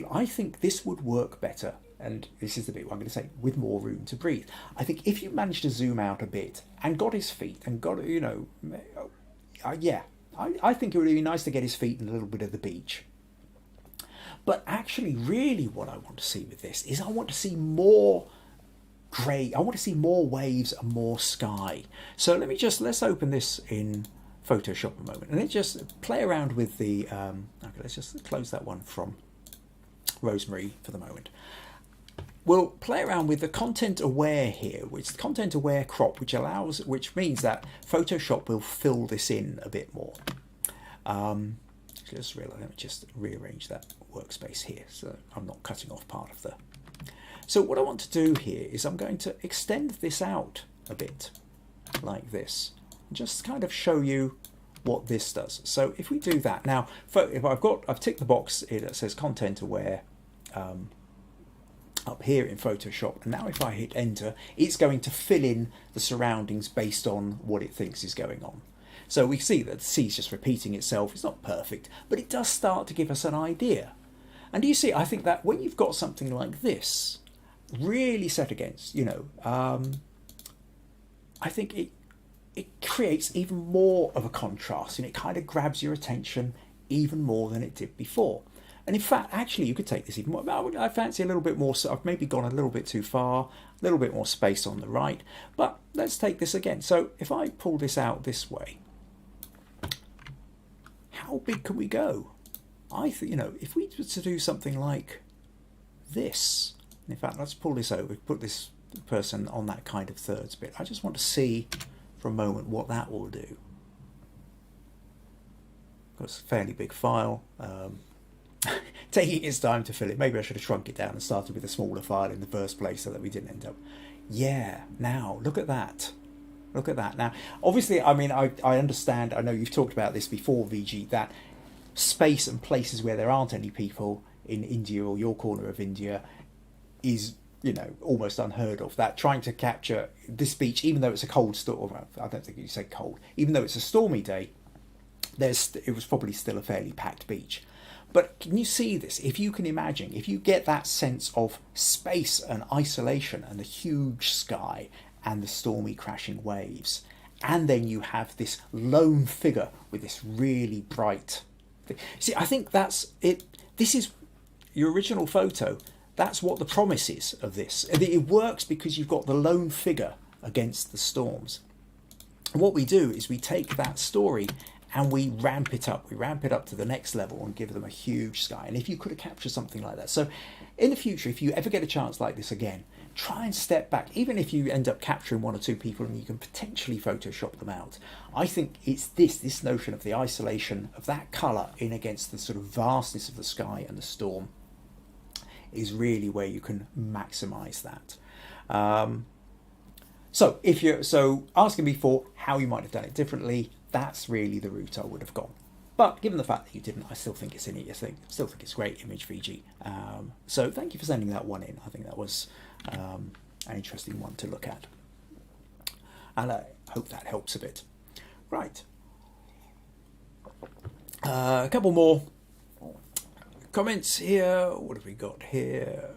I think this would work better. And this is the bit I'm going to say, with more room to breathe. I think if you managed to zoom out a bit and got his feet and got, I think it would be nice to get his feet in a little bit of the beach. But actually, really what I want to see with this is I want to see more grey. I want to see more waves and more sky. So let's open this in Photoshop a moment. And let's just play around with the, let's just close that one from Rosemary for the moment. We'll play around with the content aware here, which is the content aware crop, which means that Photoshop will fill this in a bit more. Let me just rearrange that workspace here so I'm not cutting off part of the. So what I want to do here is I'm going to extend this out a bit like this, and just kind of show you what this does. So if we do that now, if I've ticked the box here that says content aware. Up here in Photoshop, and now if I hit enter, it's going to fill in the surroundings based on what it thinks is going on. So we see that the sea's just repeating itself. It's not perfect, but it does start to give us an idea. And you see, I think that when you've got something like this really set against, I think it creates even more of a contrast, and it kind of grabs your attention even more than it did before. And in fact, actually, you could take this even more. I fancy a little bit more, so I've maybe gone a little bit too far, a little bit more space on the right. But let's take this again. So if I pull this out this way, how big can we go? I think, if we were to do something like this, in fact, let's pull this over, put this person on that kind of thirds bit. I just want to see for a moment what that will do. It's a fairly big file. Taking its time to fill it. Maybe I should have shrunk it down and started with a smaller file in the first place so that we didn't end up. Yeah, now look at that. Look at that. Now, obviously, I mean, I understand, I know you've talked about this before, Viji, that space and places where there aren't any people in India or your corner of India is, almost unheard of. That trying to capture this beach, even though it's a cold storm, I don't think you say cold, even though it's a stormy day, it was probably still a fairly packed beach. But can you see this? If you can imagine, if you get that sense of space and isolation and the huge sky and the stormy crashing waves, and then you have this lone figure with this really bright thing. See, I think that's it. This is your original photo. That's what the promise is of this. It works because you've got the lone figure against the storms. And what we do is we take that story and we ramp it up. We ramp it up to the next level and give them a huge sky. And if you could have captured something like that. So in the future, if you ever get a chance like this again, try and step back. Even if you end up capturing one or two people and you can potentially Photoshop them out, I think it's this notion of the isolation of that colour in against the sort of vastness of the sky and the storm is really where you can maximise that. So if you're asking me for how you might have done it differently, that's really the route I would have gone. But given the fact that you didn't, I still think it's in it. I still think it's a great image, Viji. So thank you for sending that one in. I think that was an interesting one to look at. And I hope that helps a bit. Right. A couple more comments here. What have we got here?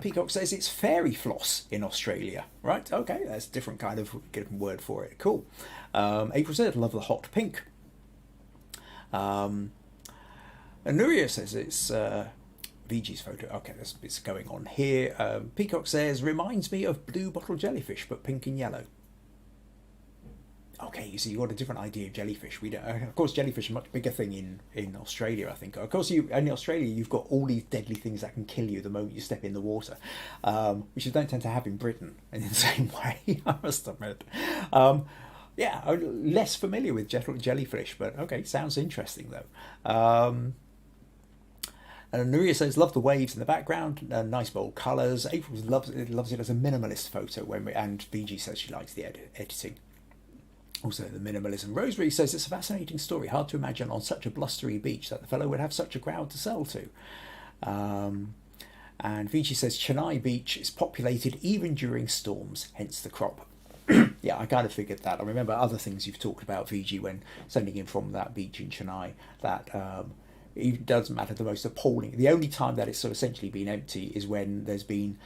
Peacock says it's fairy floss in Australia. Right, okay, that's a different kind of word for it. Cool. April said, love the hot pink. And Nuria says it's Viji's photo. Okay, it's going on here. Peacock says, reminds me of blue bottle jellyfish, but pink and yellow. Okay, so you've got a different idea of jellyfish. We don't, of course, jellyfish are a much bigger thing in Australia, I think. Of course, in Australia, you've got all these deadly things that can kill you the moment you step in the water, which you don't tend to have in Britain in the same way, I must admit. Yeah, I'm less familiar with jellyfish, but okay, sounds interesting though. And Nuria says, love the waves in the background, nice bold colours. April loves it as a minimalist photo, and Viji says she likes the editing. Also, the minimalism. Rosemary says it's a fascinating story. Hard to imagine on such a blustery beach that the fellow would have such a crowd to sell to. And Viji says Chennai Beach is populated even during storms, hence the crop. Yeah, I kind of figured that. I remember other things you've talked about, Viji, when sending in from that beach in Chennai, that it doesn't matter, the most appalling. The only time that it's sort of essentially been empty is when there's been,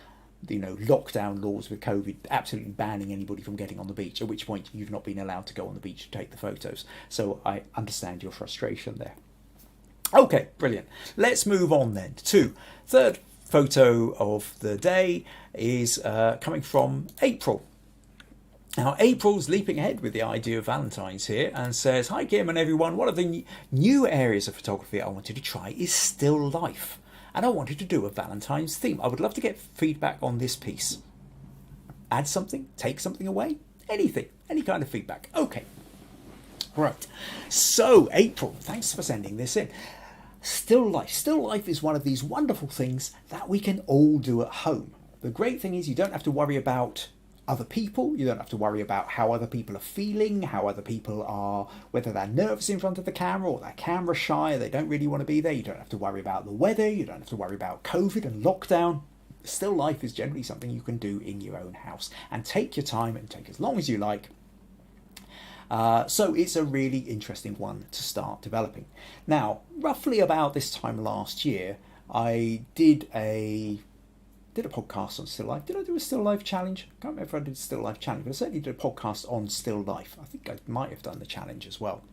lockdown laws with COVID absolutely banning anybody from getting on the beach, at which point you've not been allowed to go on the beach to take the photos. So I understand your frustration there. Okay, brilliant. Let's move on then to third photo of the day is coming from April. Now, April's leaping ahead with the idea of Valentine's here and says, hi, Kim and everyone. One of the new areas of photography I wanted to try is still life. And I wanted to do a Valentine's theme. I would love to get feedback on this piece. Add something, take something away, anything, any kind of feedback. Okay. Right. So, April, thanks for sending this in. Still life. Still life is one of these wonderful things that we can all do at home. The great thing is you don't have to worry about other people. You don't have to worry about how other people are feeling, how other people are, whether they're nervous in front of the camera or they're camera shy, they don't really want to be there. You don't have to worry about the weather. You don't have to worry about COVID and lockdown. Still life is generally something you can do in your own house and take your time and take as long as you like. So it's a really interesting one to start developing. Now, roughly about this time last year, I did a podcast on still life. Did I do a still life challenge? I can't remember if I did a still life challenge, but I certainly did a podcast on still life. I think I might have done the challenge as well.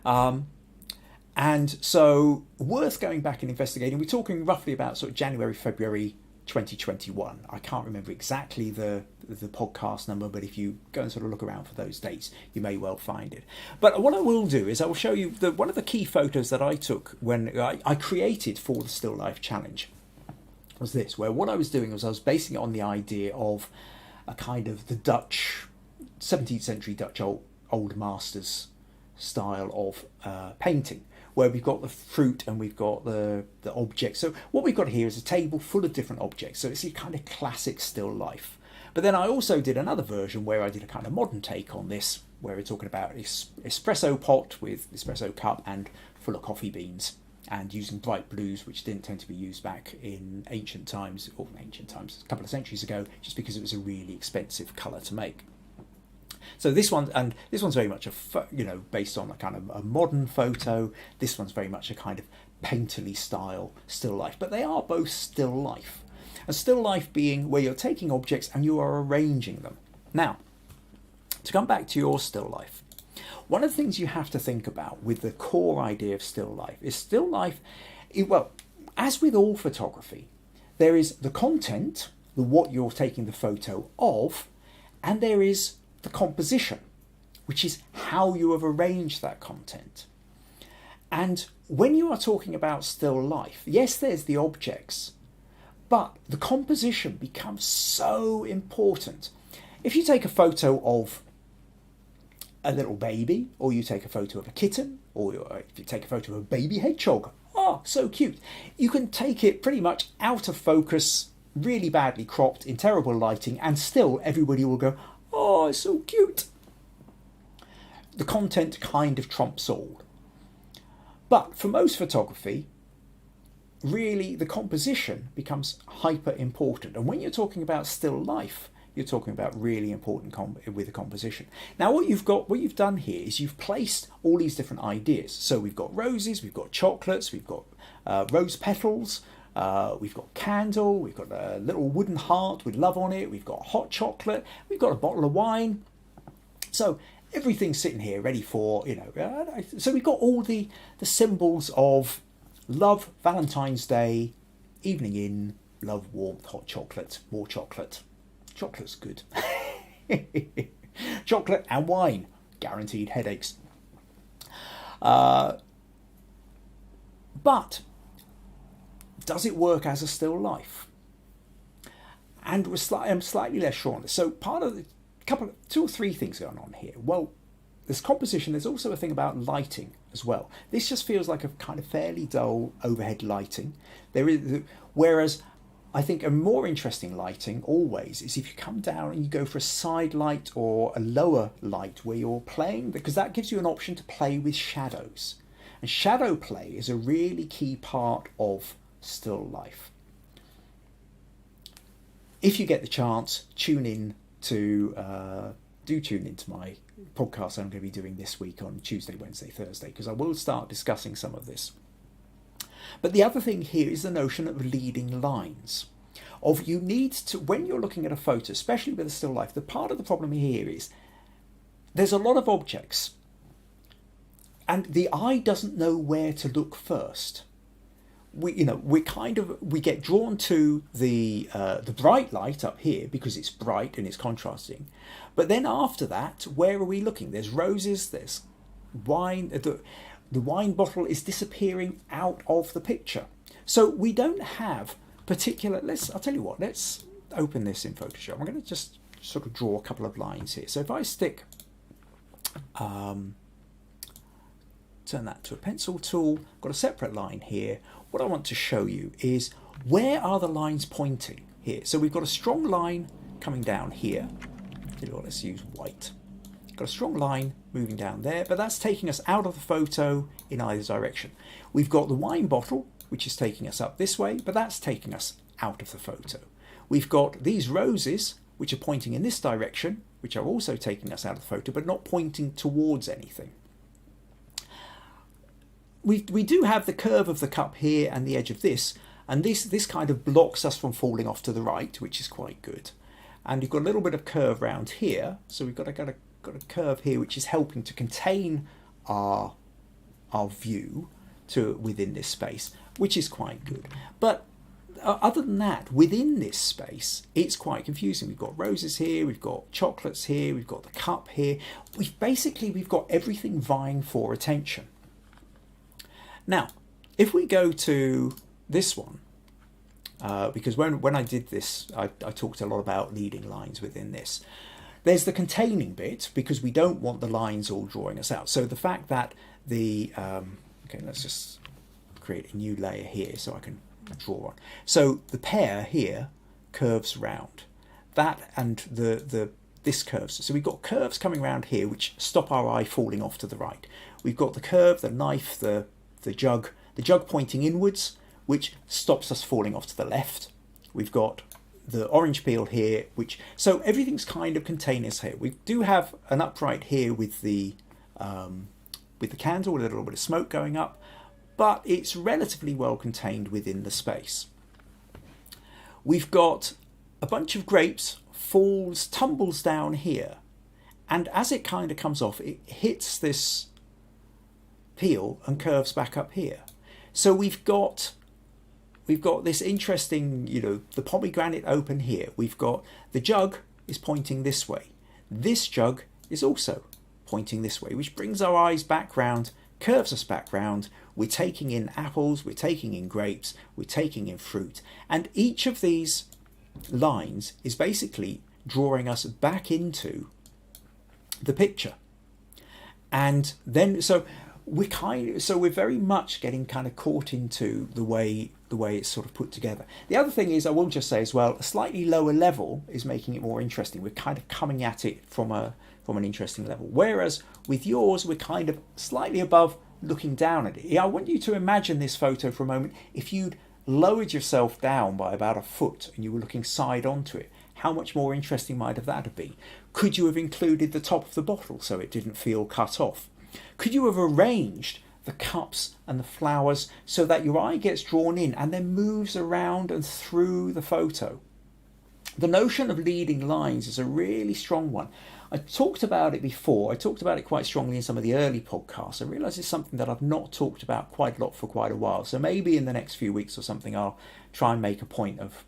And so worth going back and investigating. We're talking roughly about sort of January, February 2021. I can't remember exactly the podcast number, but if you go and sort of look around for those dates, you may well find it. But what I will do is I will show you one of the key photos that I took when I created for the still life challenge. Was this, where what I was doing was I was basing it on the idea of a kind of the Dutch 17th century Dutch old masters style of painting, where we've got the fruit and we've got the objects. So what we've got here is a table full of different objects. So it's a kind of classic still life. But then I also did another version where I did a kind of modern take on this, where we're talking about espresso pot with espresso cup and full of coffee beans, and using bright blues, which didn't tend to be used back in ancient times, a couple of centuries ago, just because it was a really expensive colour to make. So this one's very much based on a kind of a modern photo. This one's very much a kind of painterly style still life, but they are both still life. And still life being where you're taking objects and you are arranging them. Now, to come back to your still life, one of the things you have to think about with the core idea of still life is still life, well, as with all photography, there is the content, what you're taking the photo of, and there is the composition. which is how you have arranged that content. And when you are talking about still life, yes, there's the objects, but the composition becomes so important. If you take a photo of a little baby, or you take a photo of a kitten, or if you take a photo of a baby hedgehog, oh, so cute. You can take it pretty much out of focus, really badly cropped, in terrible lighting, and still everybody will go, oh, it's so cute. The content kind of trumps all. But for most photography, really the composition becomes hyper important. And when you're talking about still life, you're talking about really important with the composition. Now what you've done here is you've placed all these different ideas. So we've got roses, we've got chocolates, we've got rose petals, we've got candle, we've got a little wooden heart with love on it, we've got hot chocolate, we've got a bottle of wine. So everything's sitting here ready for, so we've got all the symbols of love, Valentine's Day, evening in, love, warmth, hot chocolate, more chocolate. Chocolate's good. Chocolate and wine, guaranteed headaches. But does it work as a still life? And I'm slightly less sure on this. So part of two or three things going on here. Well, there's composition. There's also a thing about lighting as well. This just feels like a kind of fairly dull overhead lighting. Whereas I think a more interesting lighting always is if you come down and you go for a side light or a lower light where you're playing, because that gives you an option to play with shadows. And shadow play is a really key part of still life. If you get the chance, tune in to my podcast I'm going to be doing this week on Tuesday, Wednesday, Thursday, because I will start discussing some of this. But the other thing here is the notion of leading lines. You need to, when you're looking at a photo, especially with a still life, the part of the problem here is there's a lot of objects and the eye doesn't know where to look first. We get drawn to the bright light up here because it's bright and it's contrasting. But then after that, where are we looking? There's roses, there's wine. The wine bottle is disappearing out of the picture. So we don't have particular, I'll tell you what, let's open this in Photoshop. I'm going to just sort of draw a couple of lines here. So if I stick, turn that to a pencil tool, got a separate line here. What I want to show you is where are the lines pointing here. So we've got a strong line coming down here. Tell you what, let's use white. Got a strong line moving down there, but that's taking us out of the photo in either direction. We've got the wine bottle, which is taking us up this way, but that's taking us out of the photo. We've got these roses, which are pointing in this direction, which are also taking us out of the photo, but not pointing towards anything. We do have the curve of the cup here and the edge of this, and this kind of blocks us from falling off to the right, which is quite good. And you've got a little bit of curve around here, so we've got a curve here which is helping to contain our view to within this space, which is quite good. But other than that, within this space, it's quite confusing. We've got roses here, we've got chocolates here, we've got the cup here. We've got everything vying for attention. Now, if we go to this one, because when I did this, I talked a lot about leading lines within this. There's the containing bit, because we don't want the lines all drawing us out. So the fact that okay, let's just create a new layer here so I can draw on. So the pear here curves round. That and this curves. So we've got curves coming around here which stop our eye falling off to the right. We've got the curve, the knife, the jug pointing inwards, which stops us falling off to the left. We've got the orange peel here, so everything's kind of containers here. We do have an upright here with the candle with a little bit of smoke going up, but it's relatively well contained within the space. We've got a bunch of grapes, tumbles down here, and as it kind of comes off, it hits this peel and curves back up here. So we've got this interesting, the pomegranate open here. We've got the jug is pointing this way. This jug is also pointing this way, which brings our eyes back round, curves us back round. We're taking in apples, we're taking in grapes, we're taking in fruit. And each of these lines is basically drawing us back into the picture. And then so we're very much getting kind of caught into the way it's sort of put together. The other thing is, I will just say as well, a slightly lower level is making it more interesting. We're kind of coming at it from an interesting level, whereas with yours we're kind of slightly above, looking down at it. I want you to imagine this photo for a moment. If you'd lowered yourself down by about a foot and you were looking side onto it, how much more interesting might that have been? Could you have included the top of the bottle so it didn't feel cut off? Could you have arranged the cups and the flowers so that your eye gets drawn in and then moves around and through the photo? The notion of leading lines is a really strong one. I talked about it before. I talked about it quite strongly in some of the early podcasts. I realise it's something that I've not talked about quite a lot for quite a while. So maybe in the next few weeks or something, I'll try and make a point of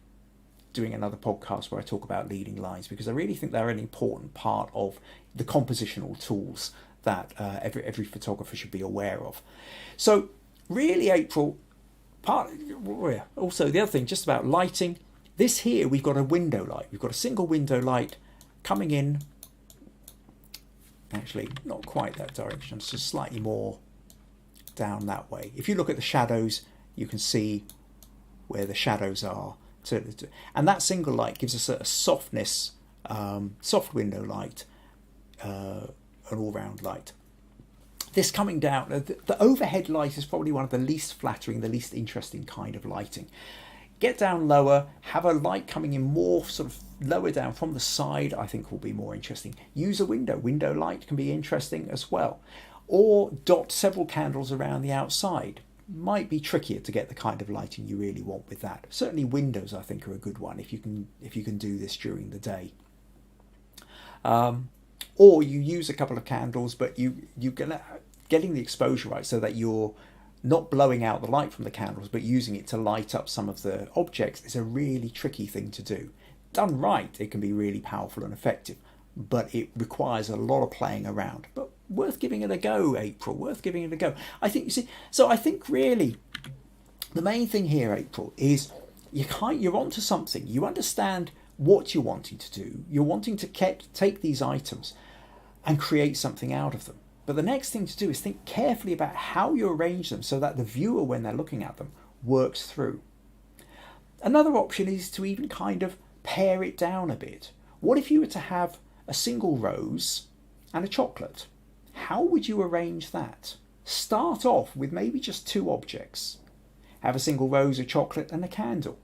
doing another podcast where I talk about leading lines, because I really think they're an important part of the compositional tools that every photographer should be aware of. So really, April, also the other thing, just about lighting. This here, we've got a window light. We've got a single window light coming in. Actually, not quite that direction, it's just slightly more down that way. If you look at the shadows, you can see where the shadows are. And that single light gives us a softness, soft window light, an all-round light. This coming down, the overhead light is probably one of the least flattering, the least interesting kind of lighting. Get down lower, have a light coming in more sort of lower down from the side, I think will be more interesting. Use a window light can be interesting as well. Or dot several candles around the outside. Might be trickier to get the kind of lighting you really want with that. Certainly windows, I think, are a good one if you can do this during the day. Or you use a couple of candles, but you're getting the exposure right so that you're not blowing out the light from the candles, but using it to light up some of the objects is a really tricky thing to do. Done right, it can be really powerful and effective, but it requires a lot of playing around. But worth giving it a go, April, worth giving it a go. I think really the main thing here, April, is you're onto something. You understand what you're wanting to do. You're wanting to take these items and create something out of them. But the next thing to do is think carefully about how you arrange them so that the viewer, when they're looking at them, works through. Another option is to even kind of pare it down a bit. What if you were to have a single rose and a chocolate? How would you arrange that? Start off with maybe just two objects. Have a single rose, a chocolate and a candle.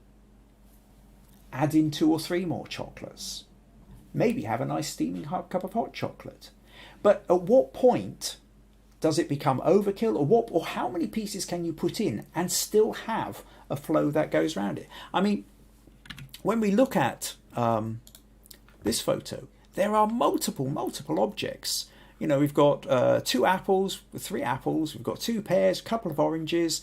Add in 2 or 3 more chocolates. Maybe have a nice steaming cup of hot chocolate. But at what point does it become overkill, or how many pieces can you put in and still have a flow that goes around it? I mean, when we look at this photo, there are multiple objects. You know, we've got 2 apples, 3 apples, we've got 2 pears, a couple of oranges,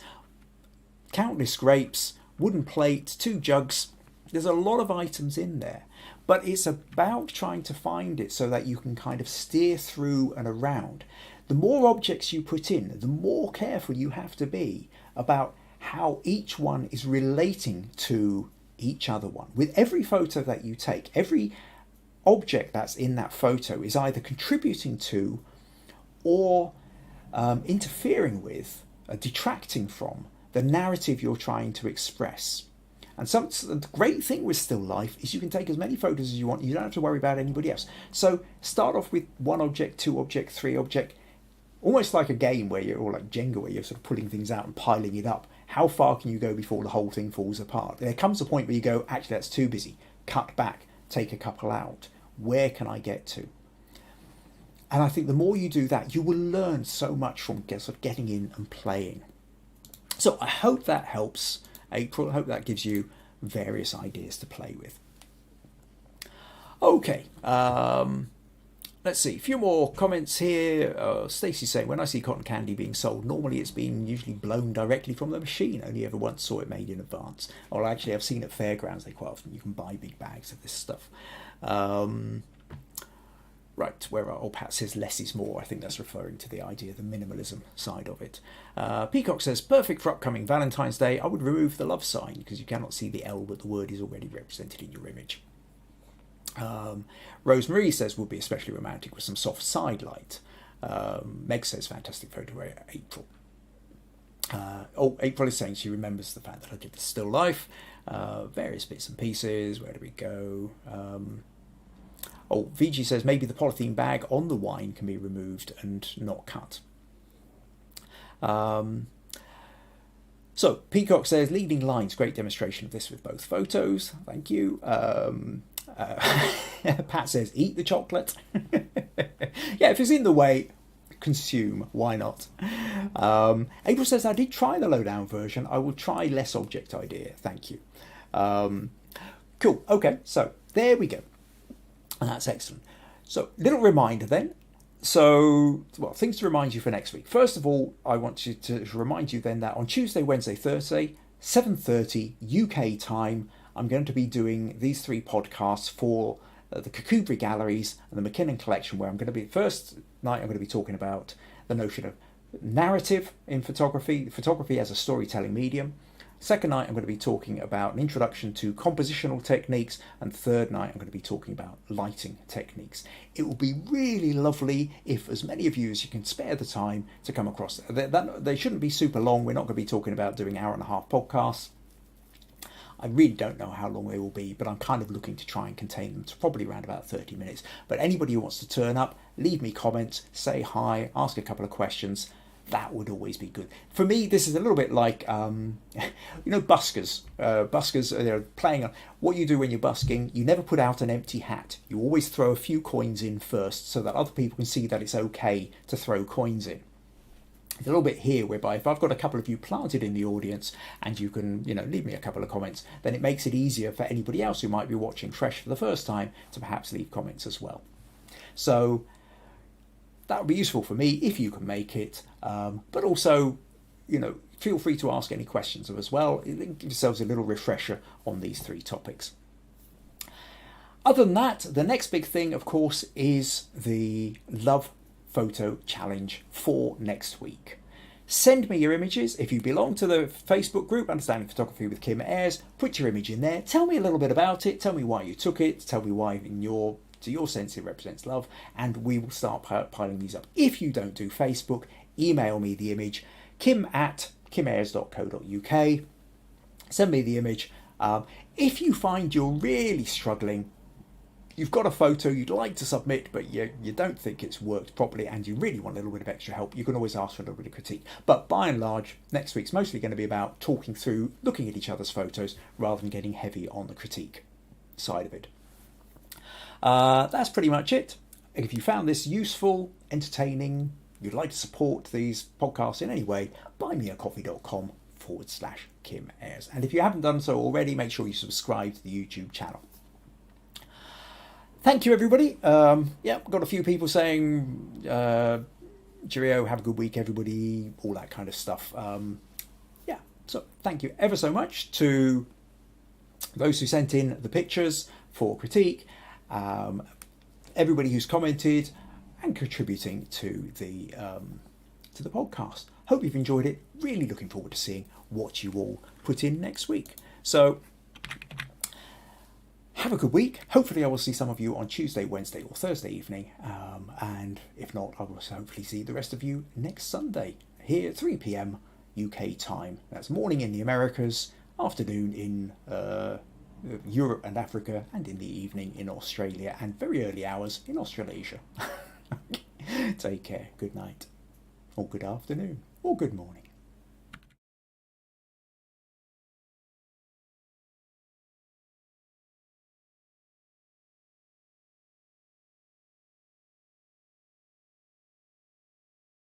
countless grapes, wooden plates, 2 jugs. There's a lot of items in there, but it's about trying to find it so that you can kind of steer through and around. The more objects you put in, the more careful you have to be about how each one is relating to each other one. With every photo that you take, every object that's in that photo is either contributing to or interfering with, detracting from the narrative you're trying to express. And the great thing with still life is you can take as many photos as you want. You don't have to worry about anybody else. So start off with 1 object, 2 object, 3 object, almost like a game or like Jenga, where you're sort of pulling things out and piling it up. How far can you go before the whole thing falls apart? There comes a point where you go, actually, that's too busy. Cut back, take a couple out. Where can I get to? And I think the more you do that, you will learn so much from sort of getting in and playing. So I hope that helps, April. I hope that gives you various ideas to play with. Okay, let's see, a few more comments here. Stacey's saying, when I see cotton candy being sold, normally it's been usually blown directly from the machine. Only ever once saw it made in advance. Or actually, I've seen at fairgrounds, they quite often, you can buy big bags of this stuff. Right, where Pat says less is more. I think that's referring to the idea, the minimalism side of it. Peacock says, perfect for upcoming Valentine's Day. I would remove the love sign because you cannot see the L, but the word is already represented in your image. Rosemarie says, would be especially romantic with some soft side light. Meg says, fantastic photo by April. April is saying she remembers the fact that I did the still life. Various bits and pieces. Where do we go? Viji says maybe the polythene bag on the wine can be removed and not cut. So Peacock says leading lines, great demonstration of this with both photos. Thank you. Pat says eat the chocolate. Yeah, if it's in the way, consume. Why not? April says I did try the lowdown version. I will try less object idea. Thank you. Cool. Okay, so there we go. And that's excellent. So, little reminder then. So, well, things to remind you for next week. First of all, I want to remind you then that on Tuesday, Wednesday, Thursday, 7:30 UK time, I'm going to be doing these 3 podcasts for the Kakubri Galleries and the McKinnon Collection, where I'm going to be, first night, I'm going to be talking about the notion of narrative in photography as a storytelling medium. Second night, I'm going to be talking about an introduction to compositional techniques. And third night, I'm going to be talking about lighting techniques. It will be really lovely if as many of you as you can spare the time to come across. They shouldn't be super long. We're not going to be talking about doing hour-and-a-half podcasts. I really don't know how long they will be, but I'm kind of looking to try and contain them to probably around about 30 minutes. But anybody who wants to turn up, leave me comments, say hi, ask a couple of questions. That would always be good. For me, this is a little bit like, buskers. Buskers, they're playing on what you do when you're busking. You never put out an empty hat. You always throw a few coins in first so that other people can see that it's okay to throw coins in. It's a little bit here whereby if I've got a couple of you planted in the audience and you can, leave me a couple of comments, then it makes it easier for anybody else who might be watching fresh for the first time to perhaps leave comments as well. So that would be useful for me if you can make it, but also, feel free to ask any questions as well. Give yourselves a little refresher on these 3 topics. Other than that, the next big thing, of course, is the Love Photo Challenge for next week. Send me your images. If you belong to the Facebook group, Understanding Photography with Kim Ayres, put your image in there. Tell me a little bit about it. Tell me why you took it. Tell me why to your sense it represents love, and we will start piling these up. If you don't do Facebook, email me the image, kim@kimayres.co.uk. Send me the image. If you find you're really struggling, you've got a photo you'd like to submit, but you don't think it's worked properly and you really want a little bit of extra help, you can always ask for a little bit of critique. But by and large, next week's mostly going to be about talking through, looking at each other's photos, rather than getting heavy on the critique side of it. That's pretty much it. If you found this useful, entertaining, you'd like to support these podcasts in any way, buymeacoffee.com/Kim Ayres. And if you haven't done so already, make sure you subscribe to the YouTube channel. Thank you, everybody. We've got a few people saying, cheerio, have a good week, everybody, all that kind of stuff. So thank you ever so much to those who sent in the pictures for critique. Everybody who's commented and contributing to the podcast. Hope you've enjoyed it. Really looking forward to seeing what you all put in next week. So have a good week. Hopefully I will see some of you on Tuesday, Wednesday or Thursday evening. And if not, I will hopefully see the rest of you next Sunday here at 3 p.m. UK time. That's morning in the Americas, afternoon in Europe and Africa, and in the evening in Australia, and very early hours in Australasia. Take care. Good night, or good afternoon, or good morning.